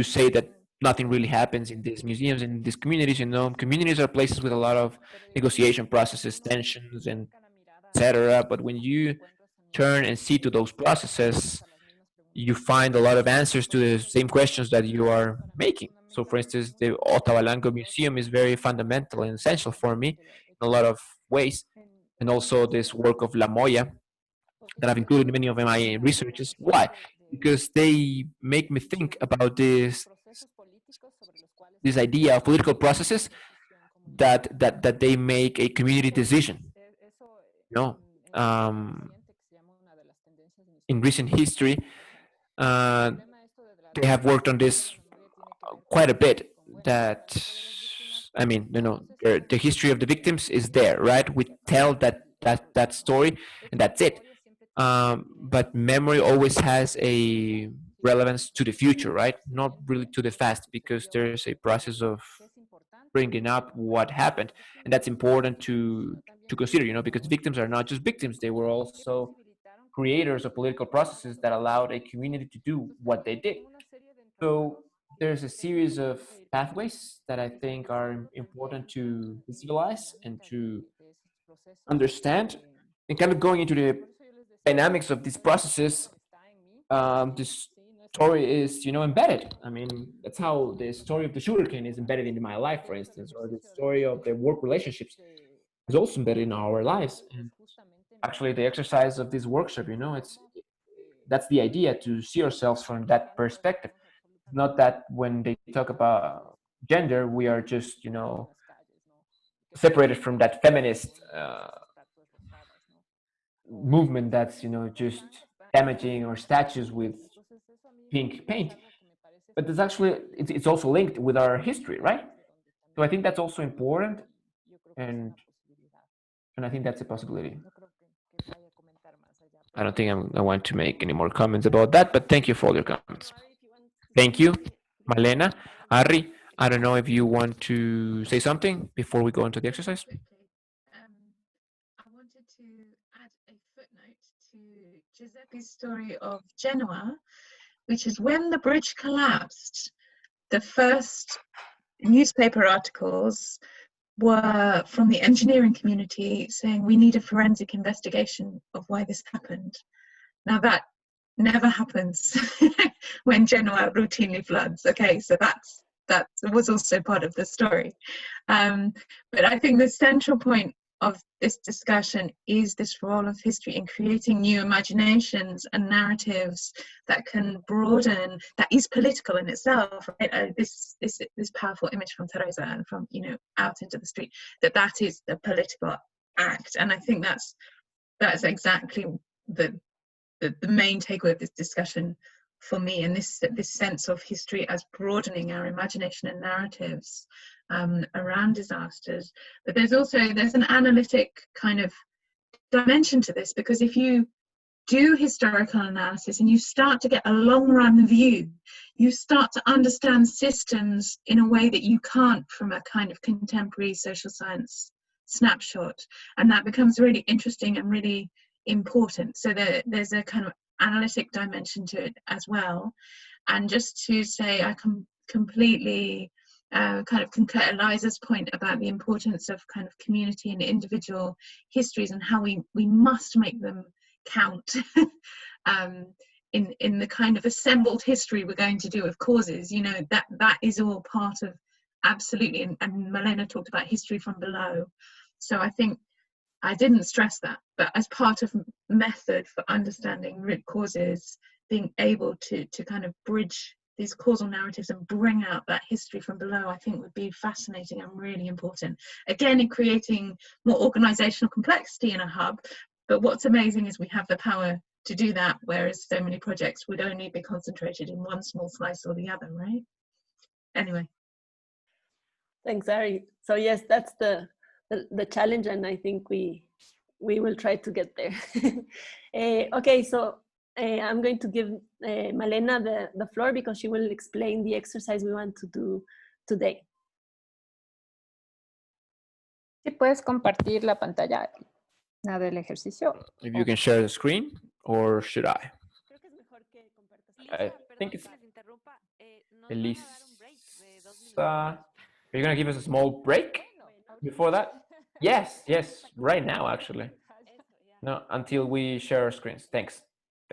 say that nothing really happens in these museums and in these communities. You know, communities are places with a lot of negotiation processes, tensions, and etc. But when you turn and see to those processes, you find a lot of answers to the same questions that you are making. So, for instance, the Otawalango Museum is very fundamental and essential for me in a lot of ways. And also this work of La Moya that I've included in many of my researches. Why? Because they make me think about this idea of political processes that they make a community decision. You know, in recent history, uh, they have worked on this quite a bit. That I mean, you know, the history of the victims is there, right? We tell that story, and that's it. But memory always has a relevance to the future, right? Not really to the past, because there's a process of bringing up what happened, and that's important to consider, you know, because victims are not just victims; they were also creators of political processes that allowed a community to do what they did. So there's a series of pathways that I think are important to visualize and to understand, and kind of going into the dynamics of these processes. This story is, you know, embedded. I mean, that's how the story of the sugarcane is embedded into my life, for instance, or the story of the work relationships is also embedded in our lives. And actually, the exercise of this workshop, you know, that's the idea, to see ourselves from that perspective. Not that when they talk about gender, we are just, you know, separated from that feminist movement that's, you know, just damaging our statues with pink paint. But it's actually it's also linked with our history, right? So I think that's also important, and I think that's a possibility. I don't think I want to make any more comments about that, but thank you for all your comments. Thank you, Malena. Ari, I don't know if you want to say something before we go into the exercise. I wanted to add a footnote to Giuseppe's story of Genoa, which is when the bridge collapsed, the first newspaper articles were from the engineering community saying we need a forensic investigation of why this happened. Now that never happens when Genoa routinely floods. Okay, so that was also part of the story. But I think the central point of this discussion is this role of history in creating new imaginations and narratives that can broaden, that is political in itself, right? This powerful image from Teresa and from, you know, out into the street, that is a political act. And I think that's exactly the main takeaway of this discussion for me, and this sense of history as broadening our imagination and narratives around disasters. But there's an analytic kind of dimension to this, because if you do historical analysis and you start to get a long run view, you start to understand systems in a way that you can't from a kind of contemporary social science snapshot, and that becomes really interesting and really important. So there's a kind of analytic dimension to it as well. And just to say, I completely kind of concur Eliza's point about the importance of kind of community and individual histories, and how we must make them count in the kind of assembled history we're going to do of causes. You know, that is all part of, absolutely, and Malena talked about history from below. So I think I didn't stress that, but as part of method for understanding root causes, being able to kind of bridge these causal narratives and bring out that history from below, I think would be fascinating and really important. Again, in creating more organizational complexity in a hub, but what's amazing is we have the power to do that, whereas so many projects would only be concentrated in one small slice or the other, right? Anyway. Thanks, Ari. So yes, that's the challenge, and I think we will try to get there. Okay, so I'm going to give Malena the floor because she will explain the exercise we want to do today. Si puedes compartir la pantalla, la del ejercicio. If you can share the screen, or should I? I think it's Elisa. Are you going to give us a small break before that? Yes, right now, actually. No, until we share our screens. Thanks.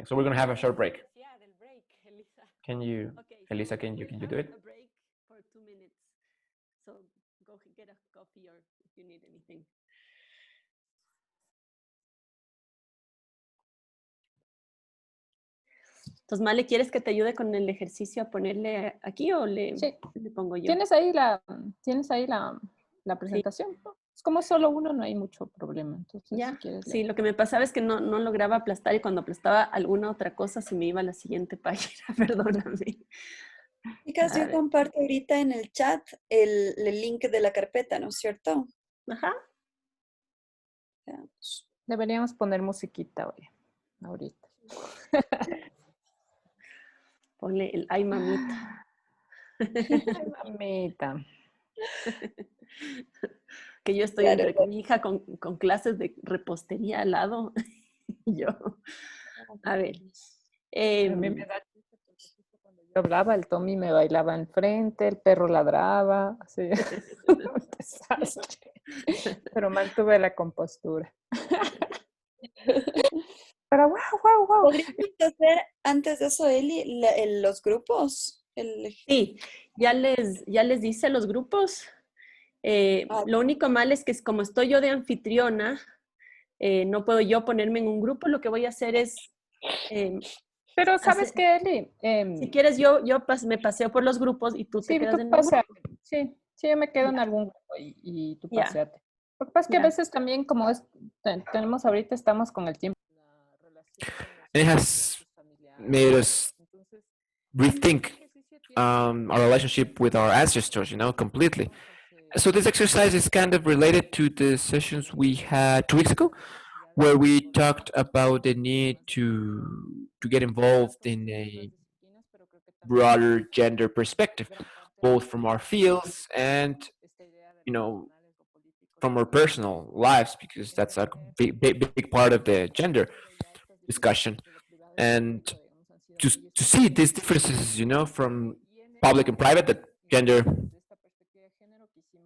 So we're going to have a short break. Can you, Elisa, can you do it? A break for 2 minutes. So go get a coffee or if you need anything. Entonces, Male, ¿quieres que te ayude con el ejercicio a ponerle aquí o le pongo yo? ¿Tienes ahí la presentación? Sí. Es como solo uno, no hay mucho problema. Entonces, ya, si quieres, sí, lo que me pasaba es que no lograba aplastar y cuando aplastaba alguna otra cosa se me iba a la siguiente página, perdóname. Chicas, yo comparto ahorita en el chat el link de la carpeta, ¿no es cierto? Ajá. Veamos. Deberíamos poner musiquita hoy, ahorita. Ponle el ay mamita. Ay mamita. Que yo estoy entre mi hija con clases de repostería al lado. Yo. A ver. A mí me da chiste porque justo cuando yo hablaba, el Tommy me bailaba enfrente, el perro ladraba, así. Un desastre. Pero mantuve la compostura. Pero wow. ¿Podríamos hacer antes de eso, Eli, los grupos? Sí, ya les dice los grupos. Lo único mal es que como estoy yo de anfitriona, no puedo yo ponerme en un grupo. Lo que voy a hacer es... pero ¿sabes qué, Eli? Si quieres, yo me paseo por los grupos y tú te quedas en el grupo. Sí, yo me quedo en algún grupo y tú paseate. Lo que pasa es que a veces también, como tenemos ahorita, estamos con el tiempo. It has made us rethink our relationship with our ancestors, completely. So this exercise is kind of related to the sessions we had 2 weeks ago, where we talked about the need to get involved in a broader gender perspective, both from our fields and, from our personal lives, because that's a big part of the gender discussion. And to see these differences, from public and private that gender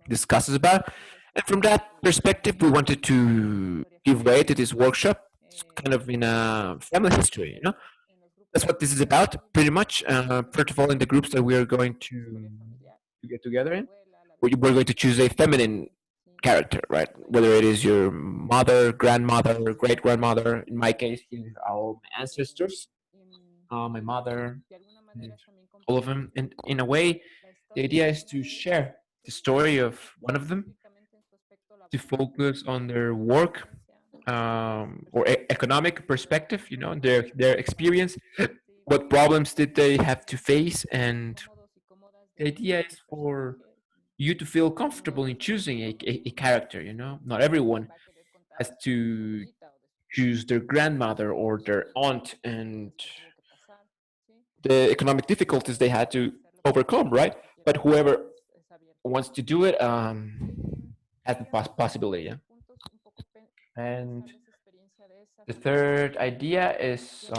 discusses about. And from that perspective, we wanted to give way to this workshop, kind of in a family history, That's what this is about, pretty much. First of all, in the groups that we are going to get together in, we're going to choose a feminine character, right? Whether it is your mother, grandmother, great-grandmother. In my case, here are all my ancestors, my mother, all of them. And in a way, the idea is to share the story of one of them, to focus on their work or economic perspective, their experience, what problems did they have to face, and the idea is for you to feel comfortable in choosing a character, Not everyone has to choose their grandmother or their aunt and the economic difficulties they had to overcome, right? But whoever wants to do it has the possibility, yeah? And the third idea is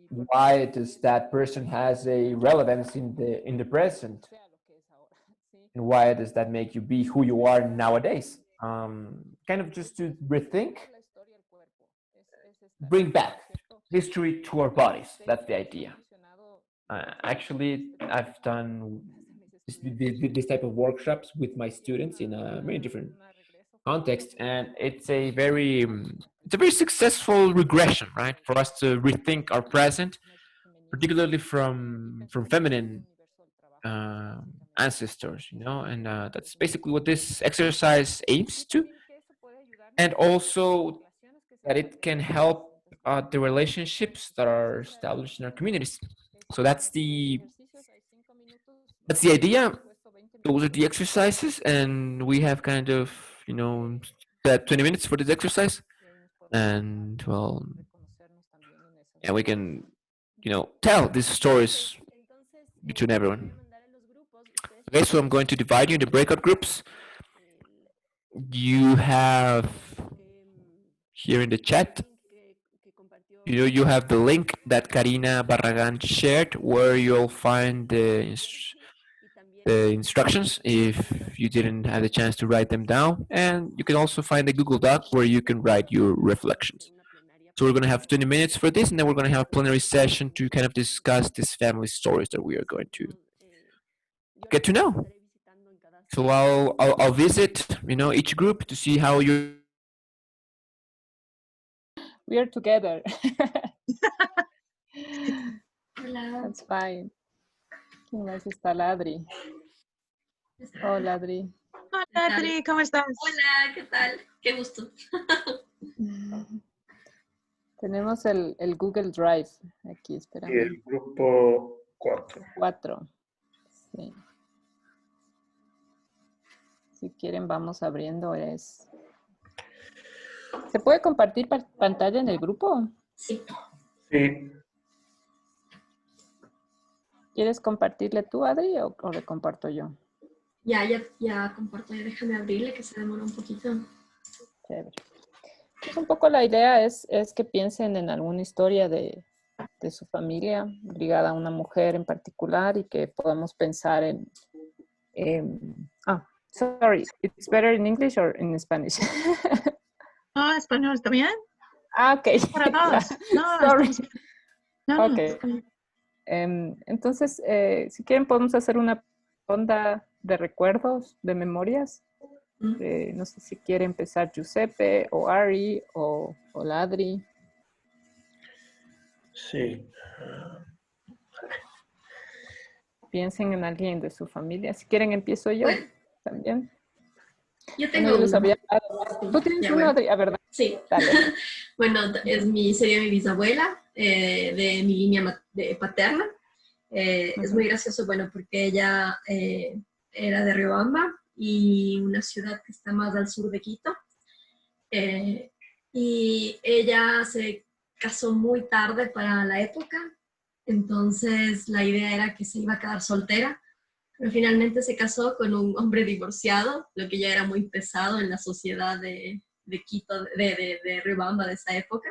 why does that person has a relevance in the present, and why does that make you be who you are nowadays? Kind of just to rethink, bring back history to our bodies. That's the idea. Actually, I've done this type of workshops with my students in a very different context, and it's a very successful regression, right? For us to rethink our present particularly from feminine ancestors, you know, and that's basically what this exercise aims to. And also that it can help the relationships that are established in our communities. So that's the idea. Those are the exercises, and we have kind of, you know, that 20 minutes for this exercise, and well, and we can, you know, tell these stories between everyone. Okay, so I'm going to divide you into breakout groups. You have here in the chat, you know, you have the link that Karina Barragan shared, where you'll find the instructions if you didn't have the chance to write them down, and you can also find the Google Doc where you can write your reflections. So we're going to have 20 minutes for this, and then we're going to have a plenary session to kind of discuss these family stories that we are going to get to know. So I'll visit, you know, each group to see how you. We are together. Hola. That's fine. ¿Quién más está? Ladri. Hola, Adri. Hola, Adri, ¿cómo estás? Hola, ¿qué tal? Qué gusto. Tenemos el Google Drive aquí, Y esperando. el grupo 4. 4. Sí. Si quieren, vamos abriendo. ¿Se puede compartir pantalla en el grupo? Sí. Sí. ¿Quieres compartirle tú, Adri, o le comparto yo? Ya comparto. Ya déjame abrirle que se demora un poquito. Chévere. Pues un poco la idea es que piensen en alguna historia de su familia ligada a una mujer en particular y que podamos pensar sorry, it's better in English or in Spanish? No, español está bien. Ok. Para todos. No, sorry. No, Ok. Entonces, si quieren podemos hacer una ronda de recuerdos, de memorias. No sé si quiere empezar Giuseppe o Ari o Ladri. Sí. Piensen en alguien de su familia. Si quieren, empiezo yo también. Yo tengo yo les uno. había dado. ¿Tú tienes Ya, uno, bueno. ¿verdad? Sí. Dale. Bueno, sería mi bisabuela, de mi línea paterna. Es muy gracioso, bueno, porque ella era de Riobamba, y una ciudad que está más al sur de Quito. Y ella se casó muy tarde para la época, entonces la idea era que se iba a quedar soltera, pero finalmente se casó con un hombre divorciado, lo que ya era muy pesado en la sociedad de Quito, de Riobamba de esa época.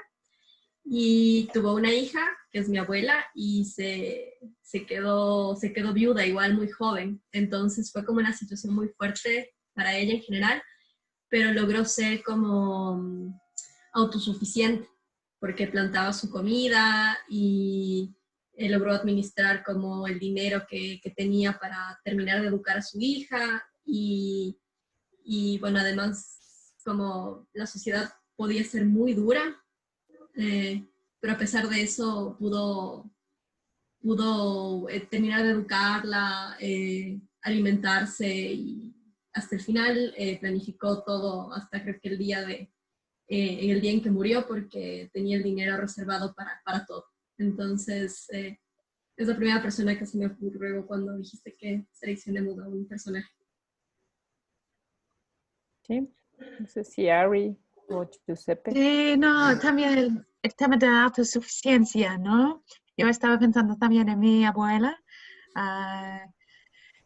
Y tuvo una hija, que es mi abuela, y se quedó viuda igual muy joven. Entonces fue como una situación muy fuerte para ella en general, pero logró ser como autosuficiente, porque plantaba su comida y logró administrar como el dinero que tenía para terminar de educar a su hija, y bueno, además como la sociedad podía ser muy dura, pero a pesar de eso pudo terminar de educarla, alimentarse, y hasta el final planificó todo hasta creo que el día en que murió, porque tenía el dinero reservado para todo. Entonces, es la primera persona que se me ocurrió cuando dijiste que seleccionemos a un personaje. Sí, no sé si Ari o Giuseppe. Sí, no, también el tema de la autosuficiencia, ¿no? Yo estaba pensando también en mi abuela,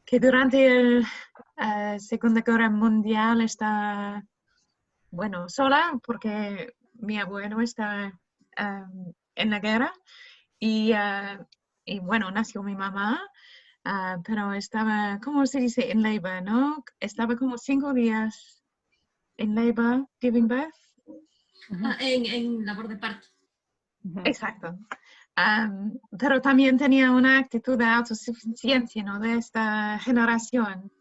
que durante la Segunda Guerra Mundial estaba, bueno, sola, porque mi abuelo estaba en la guerra, y bueno, nació mi mamá, pero estaba, ¿cómo se dice? En labor, ¿no? Estaba como 5 días en labor, giving birth. En labor de parto. Exacto. Pero también tenía una actitud de autosuficiencia, ¿no? De esta generación,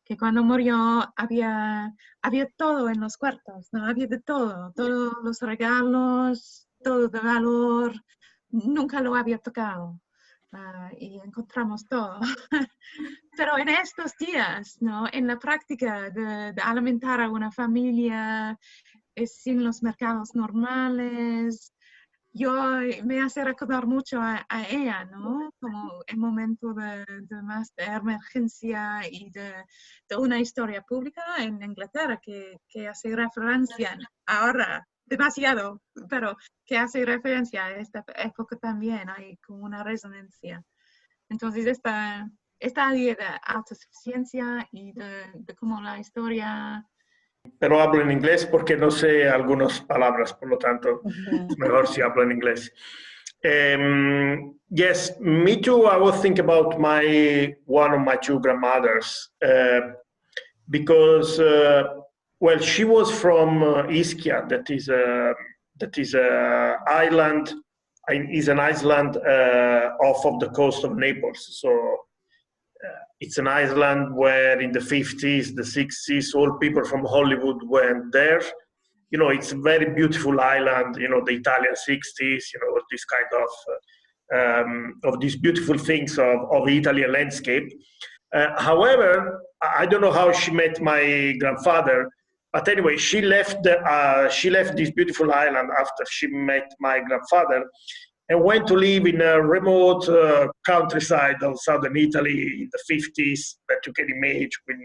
que cuando murió había todo en los cuartos, ¿no? Había de todo, todos los regalos, todo de valor, nunca lo había tocado. Y encontramos todo. Pero en estos días, ¿no? En la práctica de alimentar a una familia sin los mercados normales, me hace recordar mucho a ella, ¿no? Como en momento más de emergencia y de una historia pública en Inglaterra que hace referencia ahora demasiado, pero que hace referencia a esta época también, hay como una resonancia. Entonces, esta idea de autosuficiencia y de cómo la historia... Pero hablo en inglés porque no sé algunas palabras, por lo tanto, es mejor si hablo en inglés. Yes, me too. I was thinking about one of my two grandmothers because, well, she was from Ischia, that is an island off of the coast of Naples. So it's an island where in the 50s, the 60s, all people from Hollywood went there. You know, it's a very beautiful island, you know, the Italian 60s, you know, this kind of these beautiful things of Italian landscape. However, I don't know how she met my grandfather, but anyway, she left this beautiful island after she met my grandfather and went to live in a remote countryside of southern Italy in the 50s that you can imagine with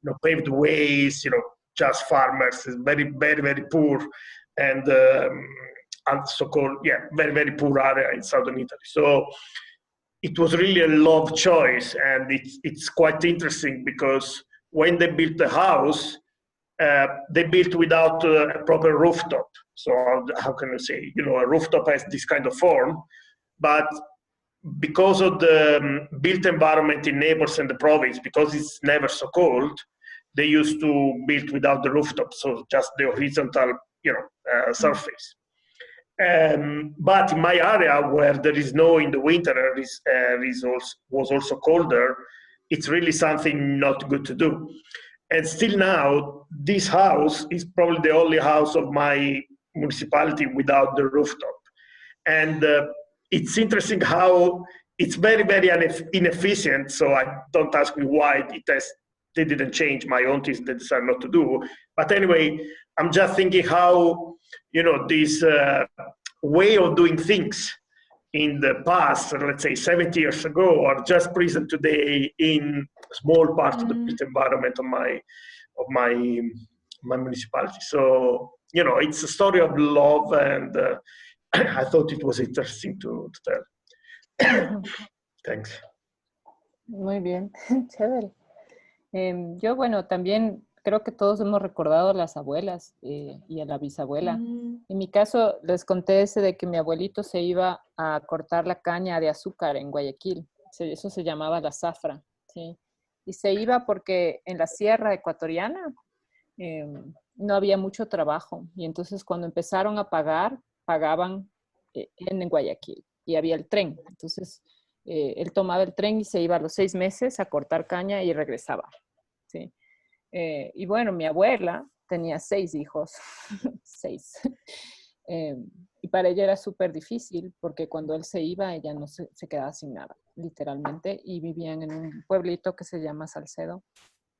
no paved ways, you know, just farmers, very, very, very poor and so-called, very, very poor area in southern Italy. So it was really a love choice, and it's quite interesting because when they built the house, they built without a proper rooftop. So how can I say, you know, a rooftop has this kind of form, but because of the built environment in Naples and the province, because it's never so cold, they used to build without the rooftop, so just the horizontal, you know, surface. But in my area where there is snow in the winter, was also colder, it's really something not good to do. And still now, this house is probably the only house of my municipality without the rooftop. And it's interesting how it's very, very inefficient. So don't ask me why they didn't change. My aunties, they decided not to do. But anyway, I'm just thinking how, you know, this way of doing things in the past, let's say 70 years ago, are just present today in a small part of the built environment of my municipality. So, you know, it's a story of love, and I thought it was interesting to tell. Thanks. Muy bien, chévere. Yo, bueno, también creo que todos hemos recordado a las abuelas y a la bisabuela. En mi caso, les conté ese de que mi abuelito se iba a cortar la caña de azúcar en Guayaquil. Eso se llamaba la zafra, ¿sí? Y se iba porque en la sierra ecuatoriana no había mucho trabajo. Y entonces cuando empezaron a pagaban en Guayaquil. Y había el tren. Entonces él tomaba el tren y se iba a los 6 meses a cortar caña y regresaba, ¿sí? Y bueno, mi abuela tenía 6 hijos, 6. Y para ella era súper difícil porque cuando él se iba, ella no se quedaba sin nada, literalmente. Y vivían en un pueblito que se llama Salcedo.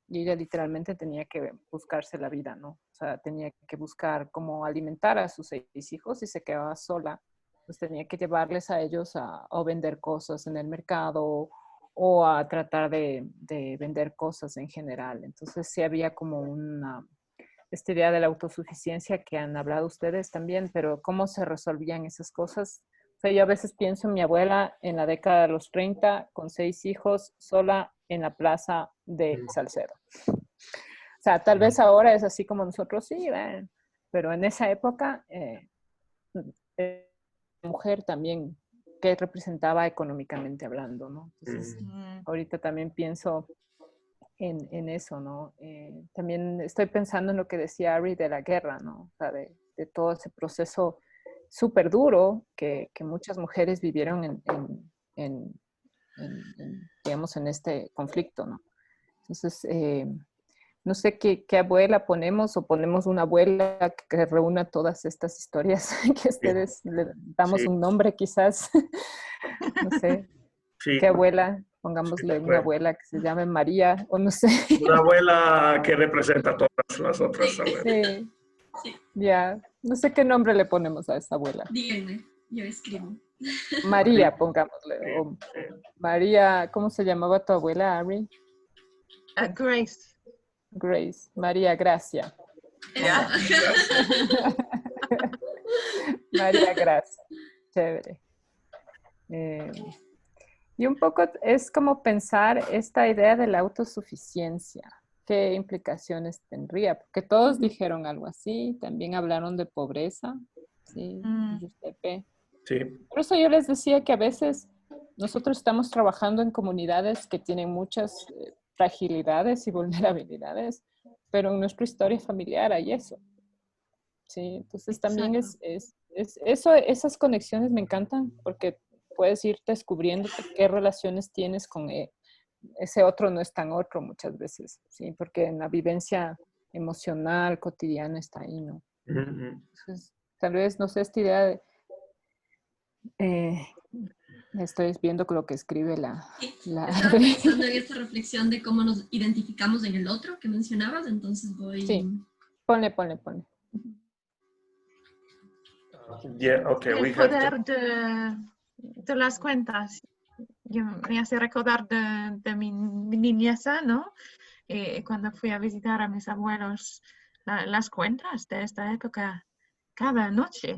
Y ella literalmente tenía que buscarse la vida, ¿no? O sea, tenía que buscar cómo alimentar a sus 6 hijos y se quedaba sola. Pues tenía que llevarles a ellos a vender cosas en el mercado o a tratar de vender cosas en general. Entonces sí había como esta idea de la autosuficiencia que han hablado ustedes también, pero cómo se resolvían esas cosas. O sea, yo a veces pienso en mi abuela en la década de los 30 con 6 hijos sola en la plaza de Salcedo. O sea, tal vez ahora es así como nosotros, sí, pero en esa época mujer también que representaba económicamente hablando, ¿no? Entonces, ahorita también pienso en eso, ¿no? También estoy pensando en lo que decía Ari de la guerra, ¿no? O sea, de todo ese proceso súper duro que muchas mujeres vivieron digamos, en este conflicto, ¿no? Entonces, no sé qué abuela ponemos, o ponemos una abuela que reúna todas estas historias que ustedes le damos un nombre quizás. No sé, qué abuela, pongámosle una abuela que se llame María, o no sé. Una abuela que representa a todas las otras abuelas. Sí, ya, no sé qué nombre le ponemos a esa abuela. Díganme, yo escribo. María, pongámosle. O María, ¿cómo se llamaba tu abuela, Ari? Grace. Grace, María Gracia. María Gracia, chévere. Y un poco es como pensar esta idea de la autosuficiencia. ¿Qué implicaciones tendría? Porque todos dijeron algo así, también hablaron de pobreza, ¿sí? Giuseppe. Sí. Por eso yo les decía que a veces nosotros estamos trabajando en comunidades que tienen muchas fragilidades y vulnerabilidades, pero en nuestra historia familiar hay eso. Sí, entonces también esas conexiones me encantan, porque puedes ir descubriendo qué relaciones tienes con ese otro, no es tan otro muchas veces, ¿sí? Porque en la vivencia emocional, cotidiana está ahí, ¿no? Entonces, tal vez, no sé, esta idea de... estoy viendo lo que escribe Estaba pensando en esta reflexión de cómo nos identificamos en el otro que mencionabas, entonces voy... Sí, ponle. Yeah, okay, El poder de las cuentas. Me hace recordar de mi niñez, ¿no? Cuando fui a visitar a mis abuelos, las cuentas de esta época, cada noche.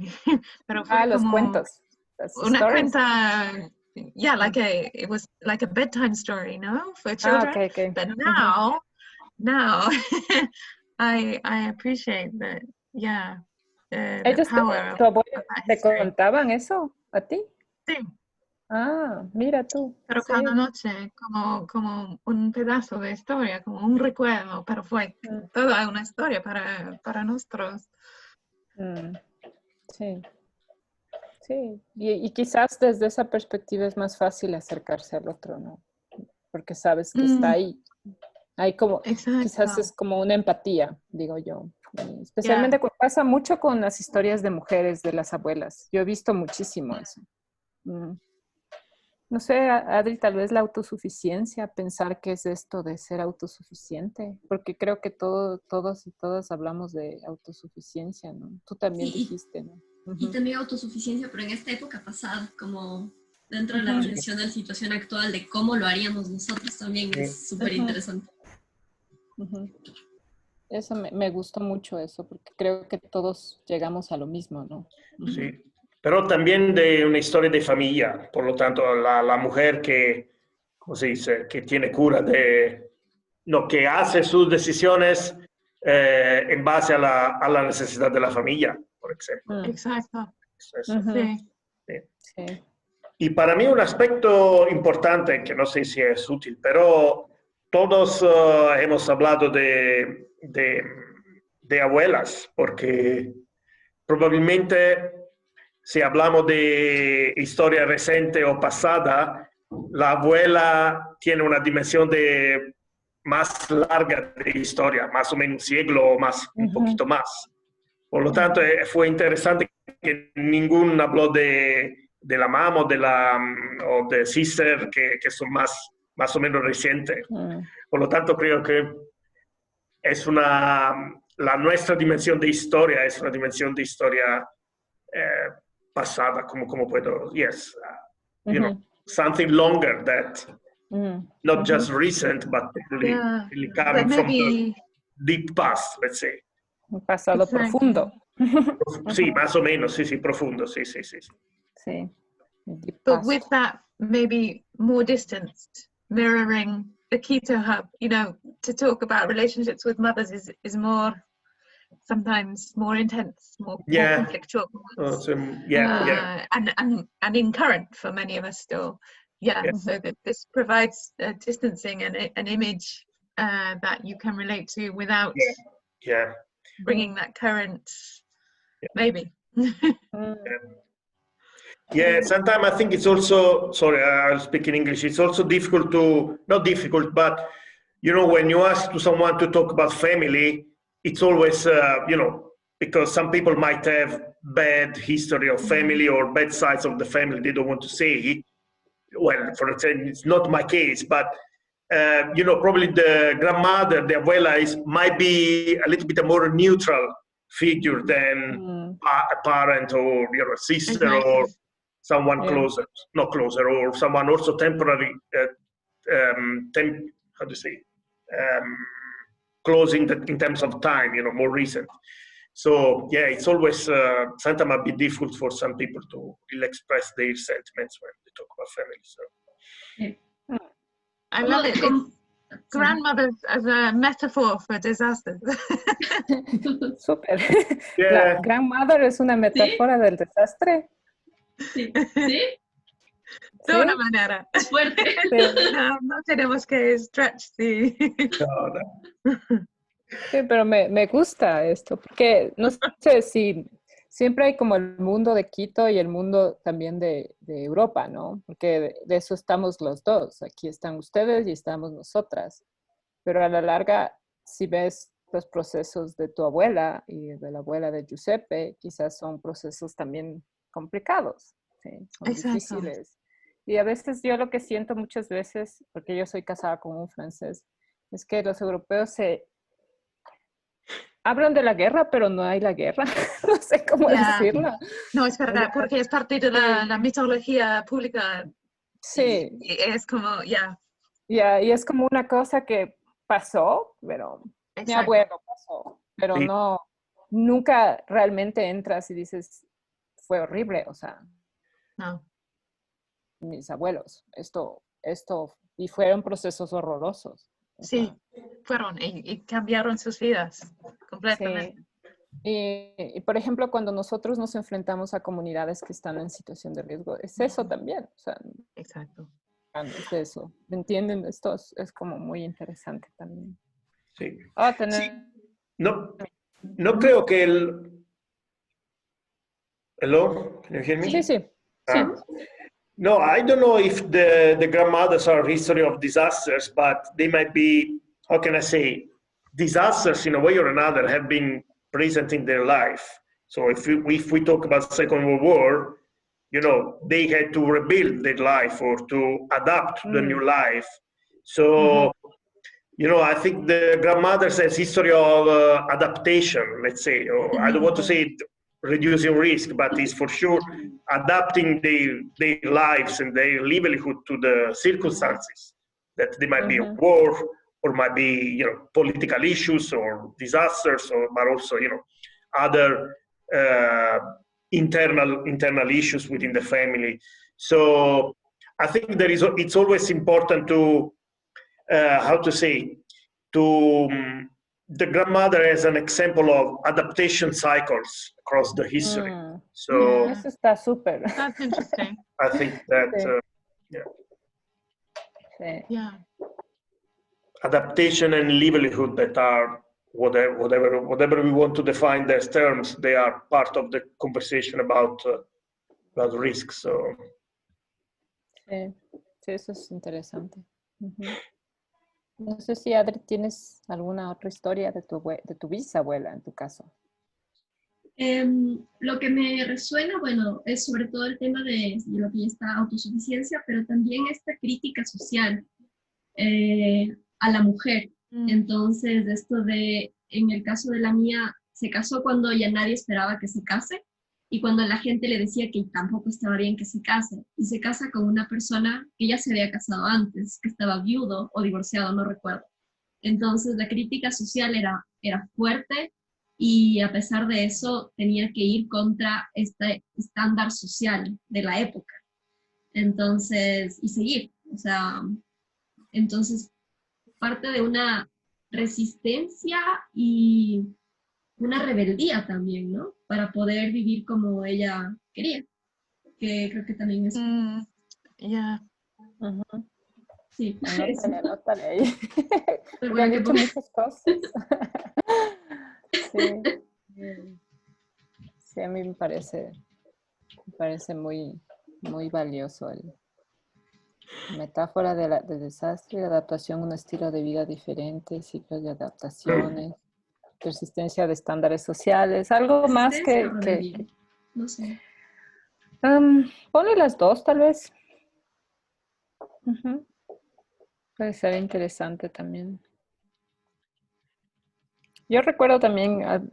Pero fue los como cuentos. Una stories. cuenta, it was like a bedtime story, no? For children. Okay. But now, I appreciate that, the power ¿Tu abuela of that te history. contaban eso a ti? Sí. Ah, mira tú. Pero sí. cada noche como un pedazo de historia, como un recuerdo, pero fue toda una historia para nosotros. Sí. Sí, y quizás desde esa perspectiva es más fácil acercarse al otro, ¿no? Porque sabes que está ahí. Hay como, quizás es como una empatía, digo yo. Especialmente pasa mucho con las historias de mujeres, de las abuelas. Yo he visto muchísimo eso. No sé, Adri, tal vez la autosuficiencia, pensar qué es esto de ser autosuficiente, porque creo que todos y todas hablamos de autosuficiencia, ¿no? Tú también dijiste, ¿no? Y también autosuficiencia, pero en esta época pasada, como dentro de la reflexión de la situación actual, de cómo lo haríamos nosotros también, es súper interesante. Eso me gustó mucho eso, porque creo que todos llegamos a lo mismo, ¿no? Sí, pero también de una historia de familia, por lo tanto, la mujer que, ¿cómo se dice?, que tiene cura de, no, que hace sus decisiones en base a la necesidad de la familia, por ejemplo. Exacto. Sí. Y para mí un aspecto importante, que no sé si es útil, pero todos hemos hablado de abuelas, porque probablemente si hablamos de historia reciente o pasada, la abuela tiene una dimensión más larga de historia, más o menos un siglo o más, un poquito más. Por lo tanto, fue interesante que ninguno habló de la mamá o de sister, que son más o menos recientes. Por lo tanto, creo que es la nuestra dimensión de historia es una dimensión de historia pasada, como puedo, you know, something longer that not just recent, but really coming from the deep past, let's say. Un pasado profundo. Sí, más o menos, sí, profundo, sí. Sí. But with that, maybe more distanced, mirroring the Quito hub, to talk about relationships with mothers is more, sometimes more intense, more conflictual. And in current for many of us still. So that this provides distancing and an image that you can relate to without bringing that current, maybe. Sometimes I think it's also, sorry, I'll speak in English, it's also difficult not difficult, but you know, when you ask to someone to talk about family, it's always, you know, because some people might have bad history of family or bad sides of the family they don't want to say. Well, for example, it's not my case, but you know, probably the grandmother, the abuela, might be a little bit a more neutral figure than a parent or, you know, a sister or someone closer, not closer, or someone also temporary, how to say, close in terms of time, you know, more recent. So yeah, it's always sometimes might be difficult for some people to really express their sentiments when they talk about family. So. I love it. Grandmothers as a metaphor for disasters. Súper. Yeah. La grandmother es una metáfora del desastre. Sí. ¿Sí? De una manera. Es fuerte. Sí. No tenemos que stretch, sí. Sí, pero me gusta esto, porque no sé si siempre hay como el mundo de Quito y el mundo también de Europa, ¿no? Porque de eso estamos los dos. Aquí están ustedes y estamos nosotras. Pero a la larga, si ves los procesos de tu abuela y de la abuela de Giuseppe, quizás son procesos también complicados, ¿sí? Son difíciles. Y a veces yo lo que siento muchas veces, porque yo soy casada con un francés, es que los europeos se hablan de la guerra, pero no hay la guerra. No sé cómo decirlo. No, es verdad, porque es parte de la mitología pública. Sí. Y es como, y es como una cosa que pasó, pero mi abuelo pasó, pero no, nunca realmente entras y dices, fue horrible, o sea. No. Mis abuelos, esto, y fueron procesos horrorosos. Sí, fueron y cambiaron sus vidas completamente. Sí. Y, por ejemplo, cuando nosotros nos enfrentamos a comunidades que están en situación de riesgo, es eso también. O sea, exacto. Es eso. ¿Me entienden? Esto es como muy interesante también. Sí. Sí. No creo que el... Hello? Can you hear me? Sí, sí. Sí. No, I don't know if the grandmothers are history of disasters, but they might be, how can I say, disasters in a way or another have been present in their life. So if we talk about Second World War, you know, they had to rebuild their life or to adapt to the new life. So, you know, I think the grandmothers has history of adaptation, let's say, or I don't want to say reducing risk, but it's for sure adapting their lives and their livelihood to the circumstances that they might be a war or might be, you know, political issues or disasters, but also, you know, other internal issues within the family. So I think it's always important to, how to say, to the grandmother as an example of adaptation cycles across the history. So eso está súper. That's interesting. I think that, adaptation and livelihood that are whatever we want to define as terms, they are part of the conversation about risk. So. Sí, eso es interesante. No sé si, Adri, ¿tienes alguna otra historia de tu bisabuela, en tu caso? Lo que me resuena, bueno, es sobre todo el tema de lo que ya está autosuficiencia, pero también esta crítica social a la mujer. Entonces, esto de, en el caso de la mía, se casó cuando ya nadie esperaba que se case, y cuando la gente le decía que tampoco estaba bien que se case, y se casa con una persona que ya se había casado antes, que estaba viudo o divorciado, no recuerdo. Entonces la crítica social era fuerte, y a pesar de eso tenía que ir contra este estándar social de la época. Entonces, y seguir, o sea, entonces parte de una resistencia y una rebeldía también, ¿no? Para poder vivir como ella quería, que creo que también es... Sí. Anótale ahí. Me han dicho muchas cosas. Sí. Sí, a mí me parece muy, muy valioso Metáfora de desastre, adaptación a un estilo de vida diferente, ciclos de adaptaciones, persistencia de estándares sociales, algo más que no sé. Ponle las dos, tal vez. Ujú. Puede ser interesante también. Yo recuerdo también,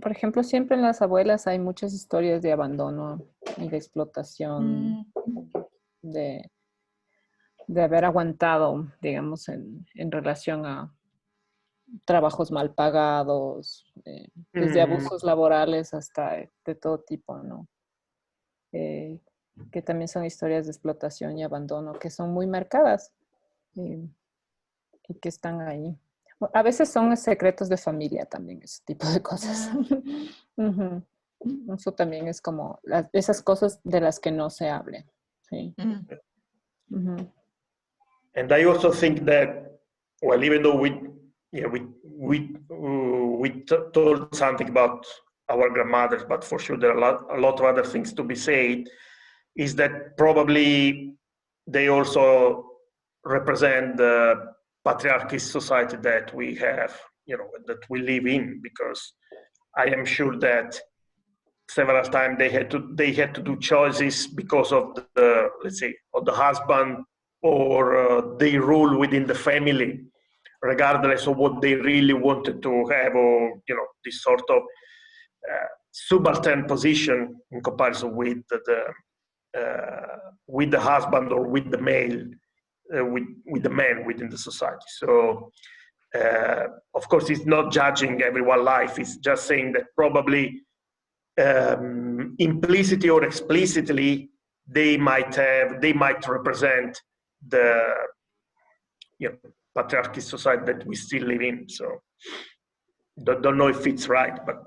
por ejemplo, siempre en las abuelas hay muchas historias de abandono y de explotación, de haber aguantado, digamos, en relación a trabajos mal pagados, desde abusos laborales hasta de todo tipo, ¿no? Que también son historias de explotación y abandono que son muy marcadas y que están ahí. A veces son secretos de familia también, ese tipo de cosas. Ujú. Eso también es como esas cosas de las que no se hablen. Sí. Ujú. And I also think that, well, even though we told something about our grandmothers, but for sure there are a lot of other things to be said, is that probably they also represent the patriarchal society that we have, that we live in, because I am sure that several times they had to do choices because of the, let's say, of the husband or the rule within the family, regardless of what they really wanted to have, or this sort of subaltern position in comparison with the husband or with the male, with the man within the society. So, of course, it's not judging everyone's life. It's just saying that probably implicitly or explicitly they might represent the patriarchal society that we still live in. So don't know if it's right, but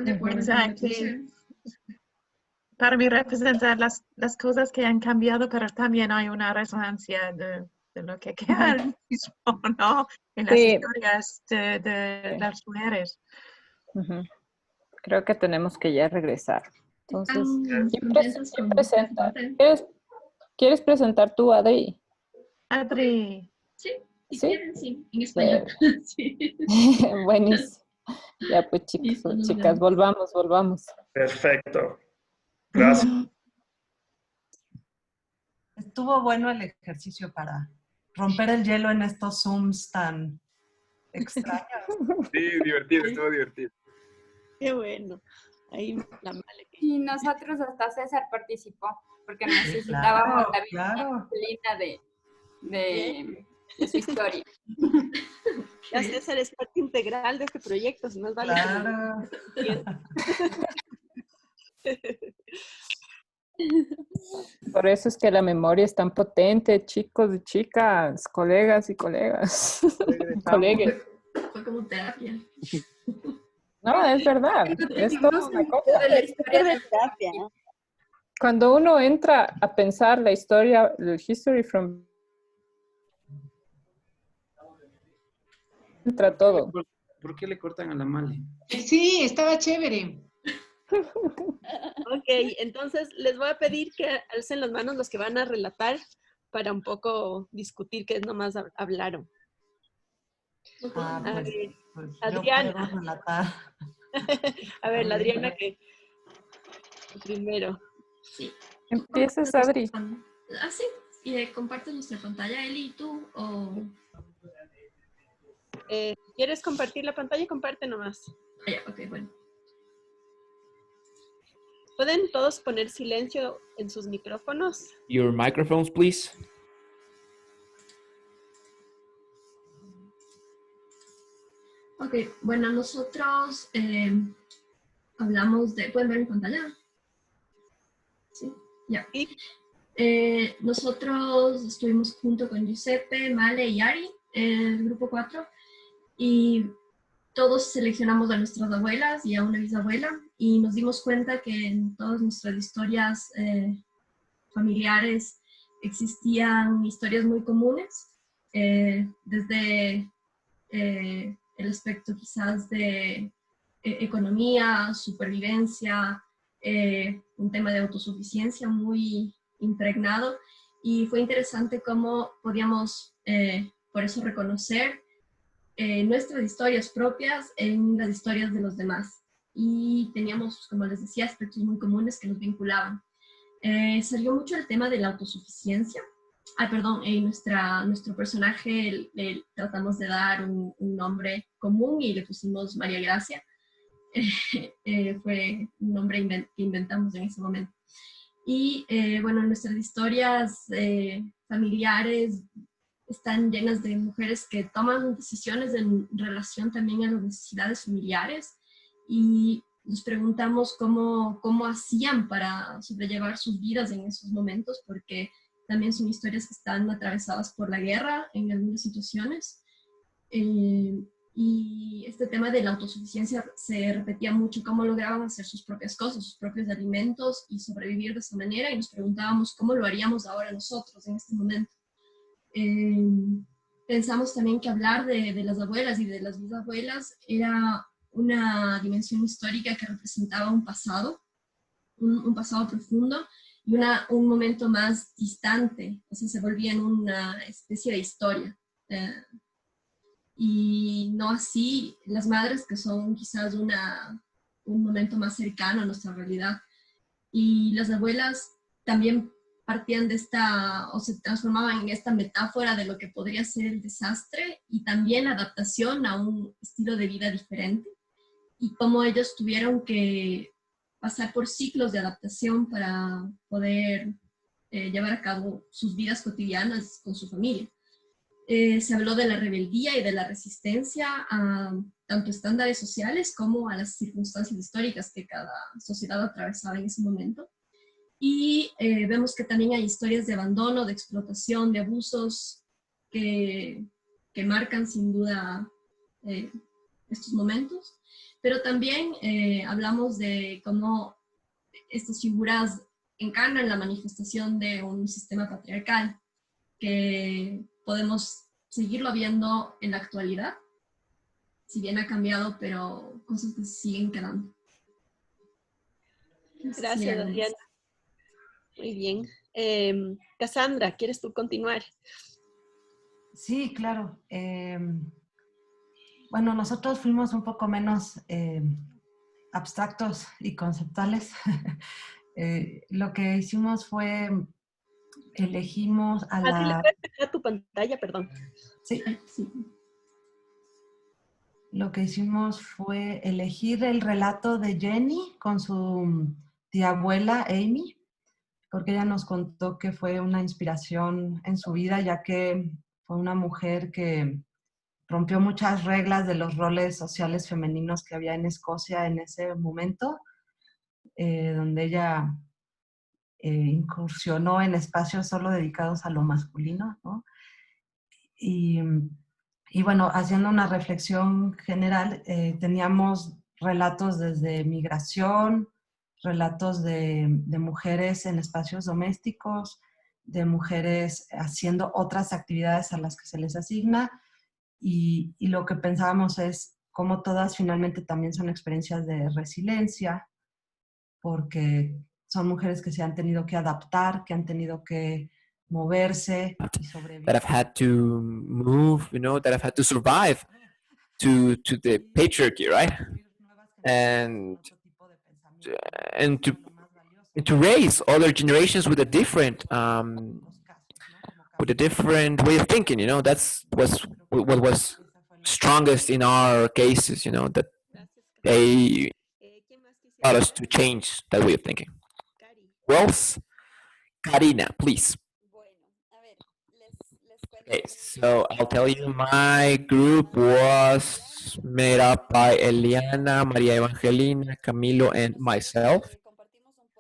Exactly. Para mí representa las cosas que han cambiado, pero también hay una resonancia de lo que queda al mismo, ¿no? En las historias de las mujeres. Creo que tenemos que ya regresar. Entonces, ¿quién presenta? ¿Quieres presentar tú, Adri? Adri. Sí, si quieren, sí, en español. Sí. Buenísimo. Ya pues, chicas, volvamos. Perfecto. Gracias. Estuvo bueno el ejercicio para romper el hielo en estos Zooms tan extraños. Sí, divertido, estuvo divertido. Qué bueno. Ahí la Male. Y nosotros hasta César participó, porque necesitábamos la disciplina de su historia. Ya César es parte integral de este proyecto, si nos vale. Claro. Por eso es que la memoria es tan potente, chicos y chicas, colegas y colegas. Colegas. Fue como terapia. No, es verdad. Es toda una cosa. Cuando uno entra a pensar la historia, el history from... entra todo. ¿Por qué le cortan a la Male? Sí, estaba chévere. Ok, entonces les voy a pedir que alcen las manos los que van a relatar para un poco discutir qué nomás hablaron. Adriana. Yo puedo relatar. A ver, la Adriana que primero. Sí. Empiezas, Adri. Sí. ¿Y compartes nuestra pantalla, Eli, y tú? O... ¿Quieres compartir la pantalla? Comparte nomás. Ok, bueno. ¿Pueden todos poner silencio en sus micrófonos? Your microphones, please. Ok, bueno, nosotros hablamos de... ¿Pueden ver mi pantalla? Sí, ya. Nosotros estuvimos junto con Giuseppe, Male y Ari en el grupo 4 y todos seleccionamos a nuestras abuelas y a una bisabuela y nos dimos cuenta que en todas nuestras historias familiares existían historias muy comunes, desde el aspecto quizás de economía, supervivencia, un tema de autosuficiencia muy impregnado, y fue interesante cómo podíamos por eso reconocer nuestras historias propias en las historias de los demás. Y teníamos, como les decía, aspectos muy comunes que nos vinculaban. Salió mucho el tema de la autosuficiencia. Perdón, nuestro personaje le tratamos de dar un nombre común y le pusimos María Gracia. Fue un nombre que inventamos en ese momento. Y bueno, nuestras historias familiares están llenas de mujeres que toman decisiones en relación también a las necesidades familiares, y nos preguntamos cómo hacían para sobrellevar sus vidas en esos momentos, porque también son historias que están atravesadas por la guerra en algunas situaciones. Y este tema de la autosuficiencia se repetía mucho, cómo lograban hacer sus propias cosas, sus propios alimentos y sobrevivir de esa manera, y nos preguntábamos cómo lo haríamos ahora nosotros en este momento. Pensamos también que hablar de las abuelas y de las bisabuelas era una dimensión histórica que representaba un pasado, un pasado profundo, y un momento más distante, o sea, se volvía en una especie de historia. Y no así las madres, que son quizás un momento más cercano a nuestra realidad. Y las abuelas también partían de o se transformaban en esta metáfora de lo que podría ser el desastre y también la adaptación a un estilo de vida diferente, y cómo ellos tuvieron que pasar por ciclos de adaptación para poder llevar a cabo sus vidas cotidianas con su familia. Se habló de la rebeldía y de la resistencia a tanto estándares sociales como a las circunstancias históricas que cada sociedad atravesaba en ese momento. Y vemos que también hay historias de abandono, de explotación, de abusos que marcan sin duda estos momentos. Pero también hablamos de cómo estas figuras encarnan la manifestación de un sistema patriarcal que podemos seguirlo viendo en la actualidad, si bien ha cambiado, pero cosas que siguen quedando. Gracias, Adriana. Muy bien. Cassandra, ¿quieres tú continuar? Sí, claro. Bueno, nosotros fuimos un poco menos abstractos y conceptuales. Lo que hicimos fue, elegimos a ¿Sí le la... puedes dejar tu pantalla? Perdón. Sí. Lo que hicimos fue elegir el relato de Jenny con su tía abuela Amy, porque ella nos contó que fue una inspiración en su vida, ya que fue una mujer que rompió muchas reglas de los roles sociales femeninos que había en Escocia en ese momento, donde ella incursionó en espacios solo dedicados a lo masculino, ¿no? Y bueno, haciendo una reflexión general, teníamos relatos desde migración, relatos de mujeres en espacios domésticos, de mujeres haciendo otras actividades a las que se les asigna, y lo que pensábamos es cómo todas finalmente también son experiencias de resiliencia, porque son mujeres que se han tenido que adaptar, que han tenido que moverse y sobrevivir. That I've had to move, you know, that I've had to survive to the patriarchy, right? And and to raise other generations with a different way of thinking. You know, that's what was strongest in our cases. You know, that they taught us to change that way of thinking. Who else? Karina, please. Okay, so I'll tell you, my group was made up by Eliana, Maria Evangelina, Camilo, and myself.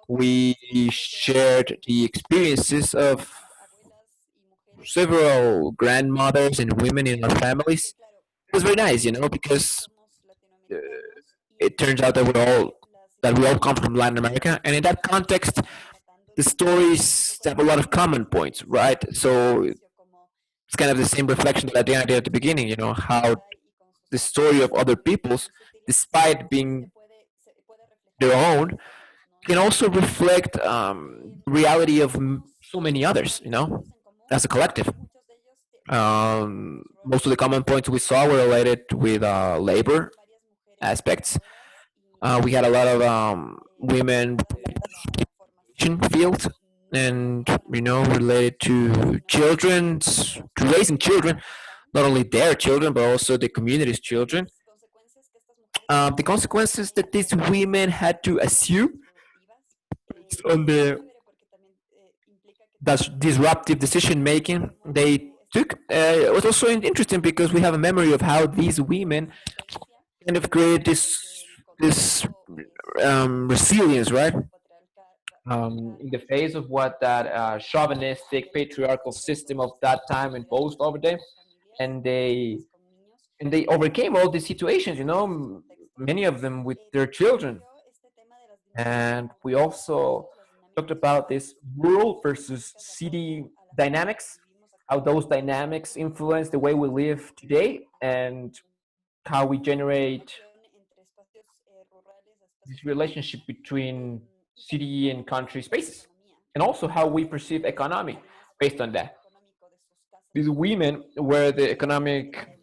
We shared the experiences of several grandmothers and women in our families. It was very nice, you know, because it turns out that we all come from Latin America, and in that context, the stories have a lot of common points, right? So it's kind of the same reflection that Adriana did at the beginning, you know, how the story of other people's, despite being their own, can also reflect reality of so many others, as a collective. Most of the common points we saw were related with labor aspects. We had a lot of women field, and related to to raising children, not only their children but also the community's children. The consequences that these women had to assume on the disruptive decision making they took. It was also interesting because we have a memory of how these women kind of created this resilience, right? In the face of what that chauvinistic patriarchal system of that time imposed over them, and they overcame all these situations. Many of them with their children. And we also talked about this rural versus city dynamics, how those dynamics influence the way we live today, and how we generate this relationship between city and country spaces, and also how we perceive economy based on that. These women were the economic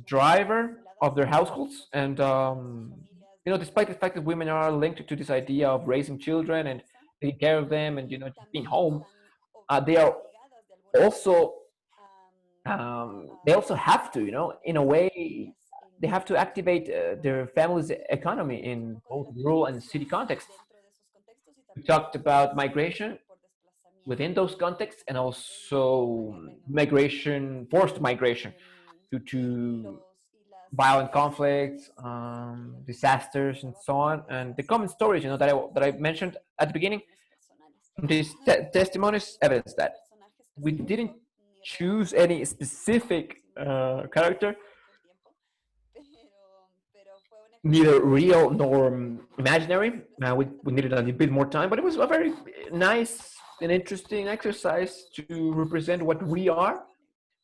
driver of their households, and despite the fact that women are linked to this idea of raising children and taking care of them and just being home, they are also they also have to, in a way, they have to activate their family's economy in both rural and city contexts. We talked about migration within those contexts, and also forced migration due to violent conflicts, disasters, and so on. And the common stories, that I mentioned at the beginning, these testimonies evidence that we didn't choose any specific character, neither real nor imaginary. We needed a little bit more time, but it was a very nice and interesting exercise to represent what we are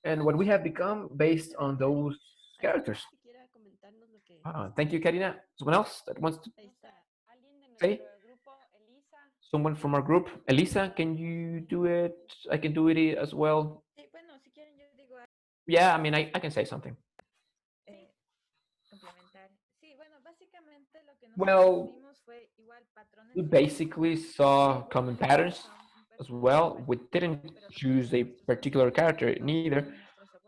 and what we have become based on those characters. Thank you, Karina. Someone else that wants to say? Someone from our group? Elisa, can you do it? I can do it as well. Yeah, I mean, I can say something. Well, we basically saw common patterns as well. We didn't choose a particular character neither,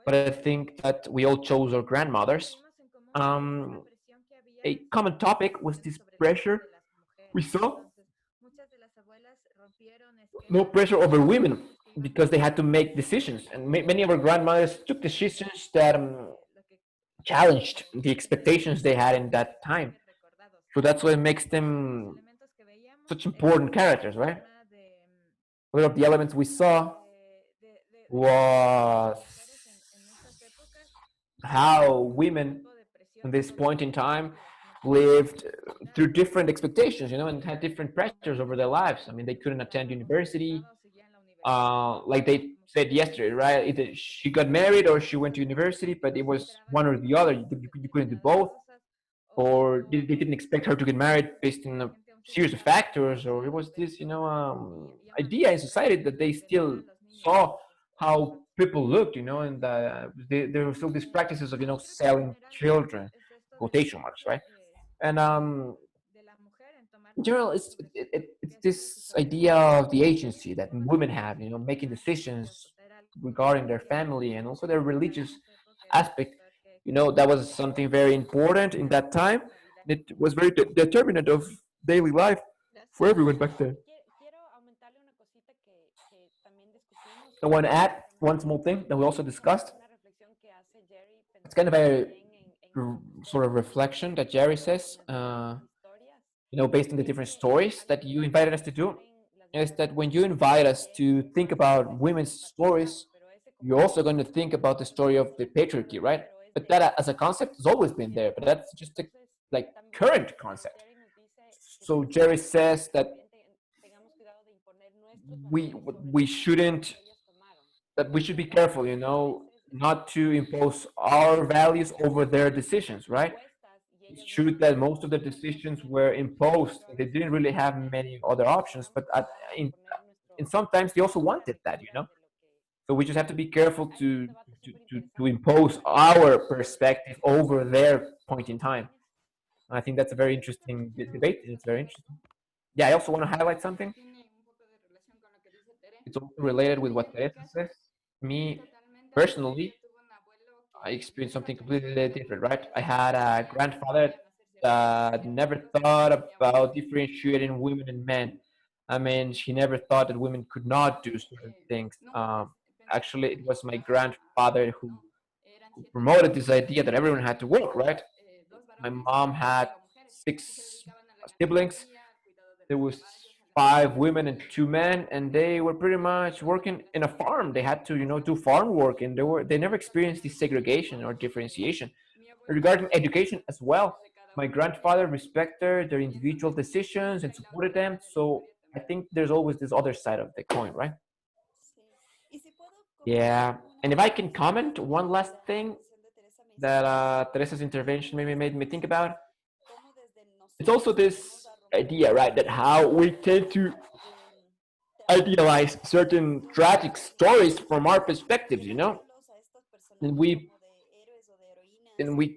but I think that we all chose our grandmothers. A common topic was this pressure we saw. No pressure over women because they had to make decisions, and many of our grandmothers took decisions that challenged the expectations they had in that time. So that's what makes them such important characters, right? One of the elements we saw was how women at this point in time lived through different expectations, and had different pressures over their lives. I mean, they couldn't attend university, like they said yesterday, right? Either she got married or she went to university, but it was one or the other. You couldn't do both, or they didn't expect her to get married based on a series of factors, or it was this, idea in society that they still saw how people looked, and there were still these practices of, selling children, quotation marks, right? And in general, it's this idea of the agency that women have, making decisions regarding their family and also their religious aspect. That was something very important in that time. It was very determinant of daily life for everyone back then. I want to add one small thing that we also discussed. It's kind of a sort of reflection that Jerry says, based on the different stories that you invited us to do, is that when you invite us to think about women's stories, you're also going to think about the story of the patriarchy, right? But that as a concept has always been there, but that's just a current concept. So Jerry says that we shouldn't, that we should be careful, not to impose our values over their decisions, right? it's true that most of the decisions were imposed. They didn't really have many other options, but in sometimes they also wanted that, you know. So we just have to be careful to impose our perspective over their point in time. And I think that's a very interesting debate. It's very interesting. Yeah, I also want to highlight something. It's also related with what Teresa says. Me, personally, I experienced something completely different, right? I had a grandfather that never thought about differentiating women and men. I mean, he never thought that women could not do certain things. Actually, it was my grandfather who promoted this idea that everyone had to work, right? My mom had 6 siblings. There was 5 women and 2 men, and they were pretty much working in a farm. They had to, you know, do farm work, and they never experienced this segregation or differentiation. Regarding education as well, my grandfather respected their individual decisions and supported them. So I think there's always this other side of the coin, right? Yeah. And if I can comment one last thing that Teresa's intervention maybe made me think about, it's also this idea, right, that how we tend to idealize certain tragic stories from our perspectives, you know, and we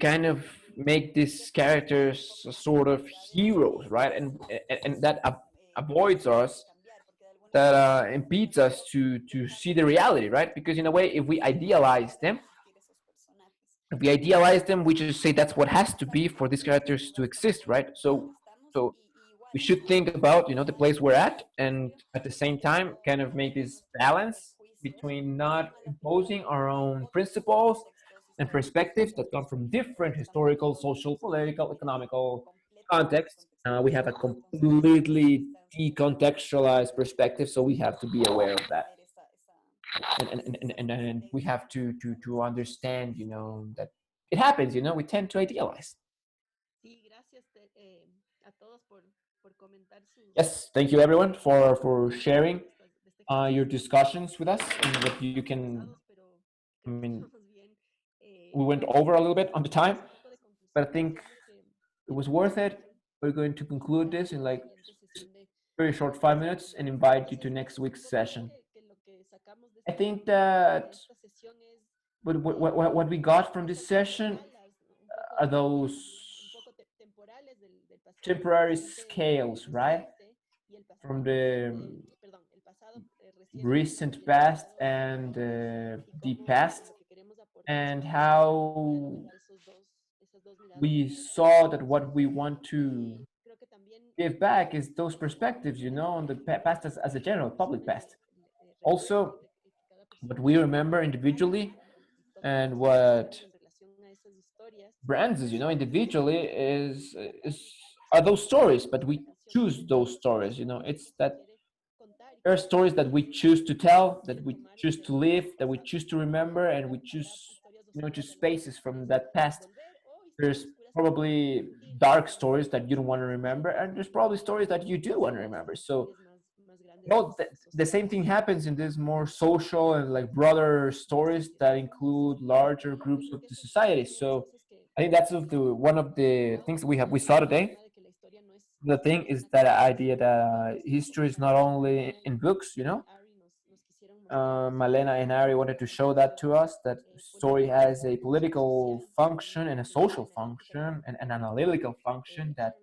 kind of make these characters sort of heroes, right, and that avoids us, that impedes us to see the reality, right? Because in a way, if we idealize them, we just say that's what has to be for these characters to exist, right? So we should think about, you know, the place we're at, and at the same time kind of make this balance between not imposing our own principles and perspectives that come from different historical, social, political, economical contexts. We have a completely decontextualized perspective, so we have to be aware of that. And we have to understand, you know, that it happens, you know, we tend to idealize. Yes, thank you everyone for sharing your discussions with us, and that you can, I mean, we went over a little bit on the time, but I think it was worth it. We're going to conclude this in like very short 5 minutes and invite you to next week's session. I think that what we got from this session are those temporary scales, right? From the recent past and the past, and how we saw that what we want to give back is those perspectives, you know, on the past as a general public past. Also, what we remember individually and what brands us, you know, individually is are those stories, but we choose those stories, you know. It's that there are stories that we choose to tell, that we choose to live, that we choose to remember, and we choose, you know, just spaces from that past. There's probably dark stories that you don't want to remember, and there's probably stories that you do want to remember. So, you know, the same thing happens in these more social and like broader stories that include larger groups of the society. So I think that's one of the things we saw today. The thing is that idea that history is not only in books, you know. Malena and Ari wanted to show that to us, that story has a political function and a social function and an analytical function that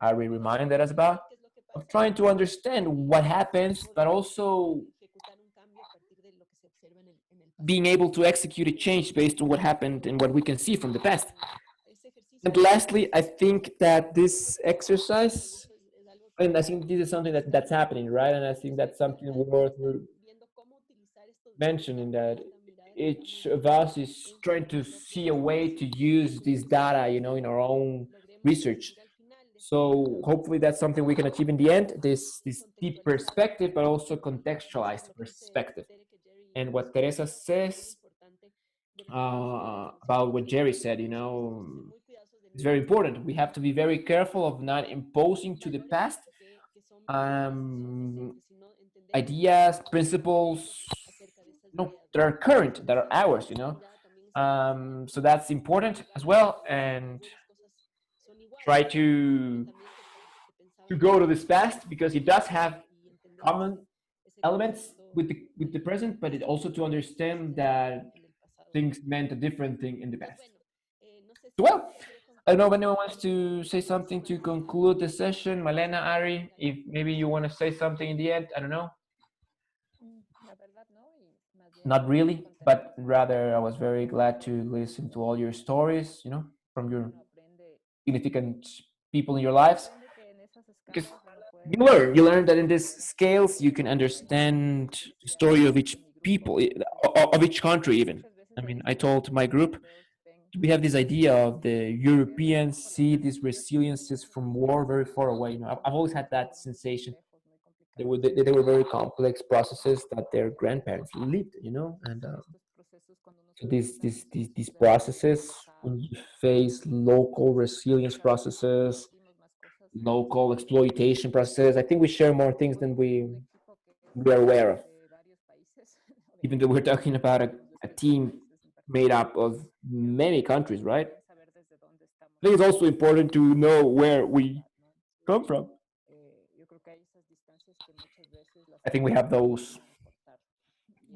Ari reminded us about, of trying to understand what happens, but also being able to execute a change based on what happened and what we can see from the past. And lastly, I think that this exercise, and I think this is something that's happening, right? And I think that's something worth mentioning, that each of us is trying to see a way to use this data, you know, in our own research. So hopefully that's something we can achieve in the end, this deep perspective, but also contextualized perspective. And what Teresa says about what Jerry said, you know, it's very important. We have to be very careful of not imposing to the past ideas, principles, you know, that are current, that are ours, you know. So that's important as well. And try to go to this past because it does have common elements with the present, but it also to understand that things meant a different thing in the past. So, well, I don't know if anyone wants to say something to conclude the session. Malena, Ari, if maybe you want to say something in the end, I don't know. Not really, but rather I was very glad to listen to all your stories, you know, from your significant people in your lives. Because you learn that in these scales you can understand the story of each people, of each country even. I mean, I told my group, we have this idea of the Europeans see these resiliences from war very far away. You know, I've always had that sensation. They were very complex processes that their grandparents lived, you know, and so these processes, when you face local resilience processes, local exploitation processes, I think we share more things than we are aware of. Even though we're talking about a team made up of many countries, right? I think it's also important to know where we come from. I think we have those,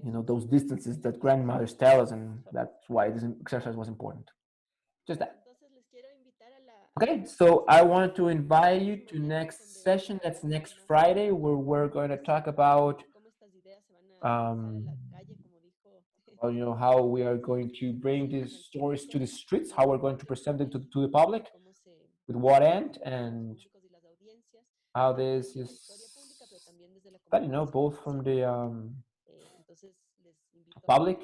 you know, those distances that grandmothers tell us, and that's why this exercise was important. Just that. Okay, so I want to invite you to next session. That's next Friday, where we're going to talk about, well, you know, how we are going to bring these stories to the streets, how we're going to present them to the public, with what end, and how this is, I don't know, both from the public,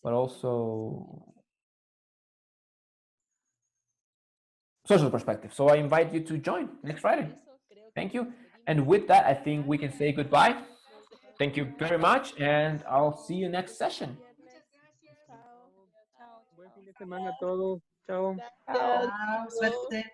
but also social perspective. So I invite you to join next Friday. Thank you. And with that, I think we can say goodbye. Thank you very much, and I'll see you next session. Buen fin de semana a todos. Chao. Chao, suerte.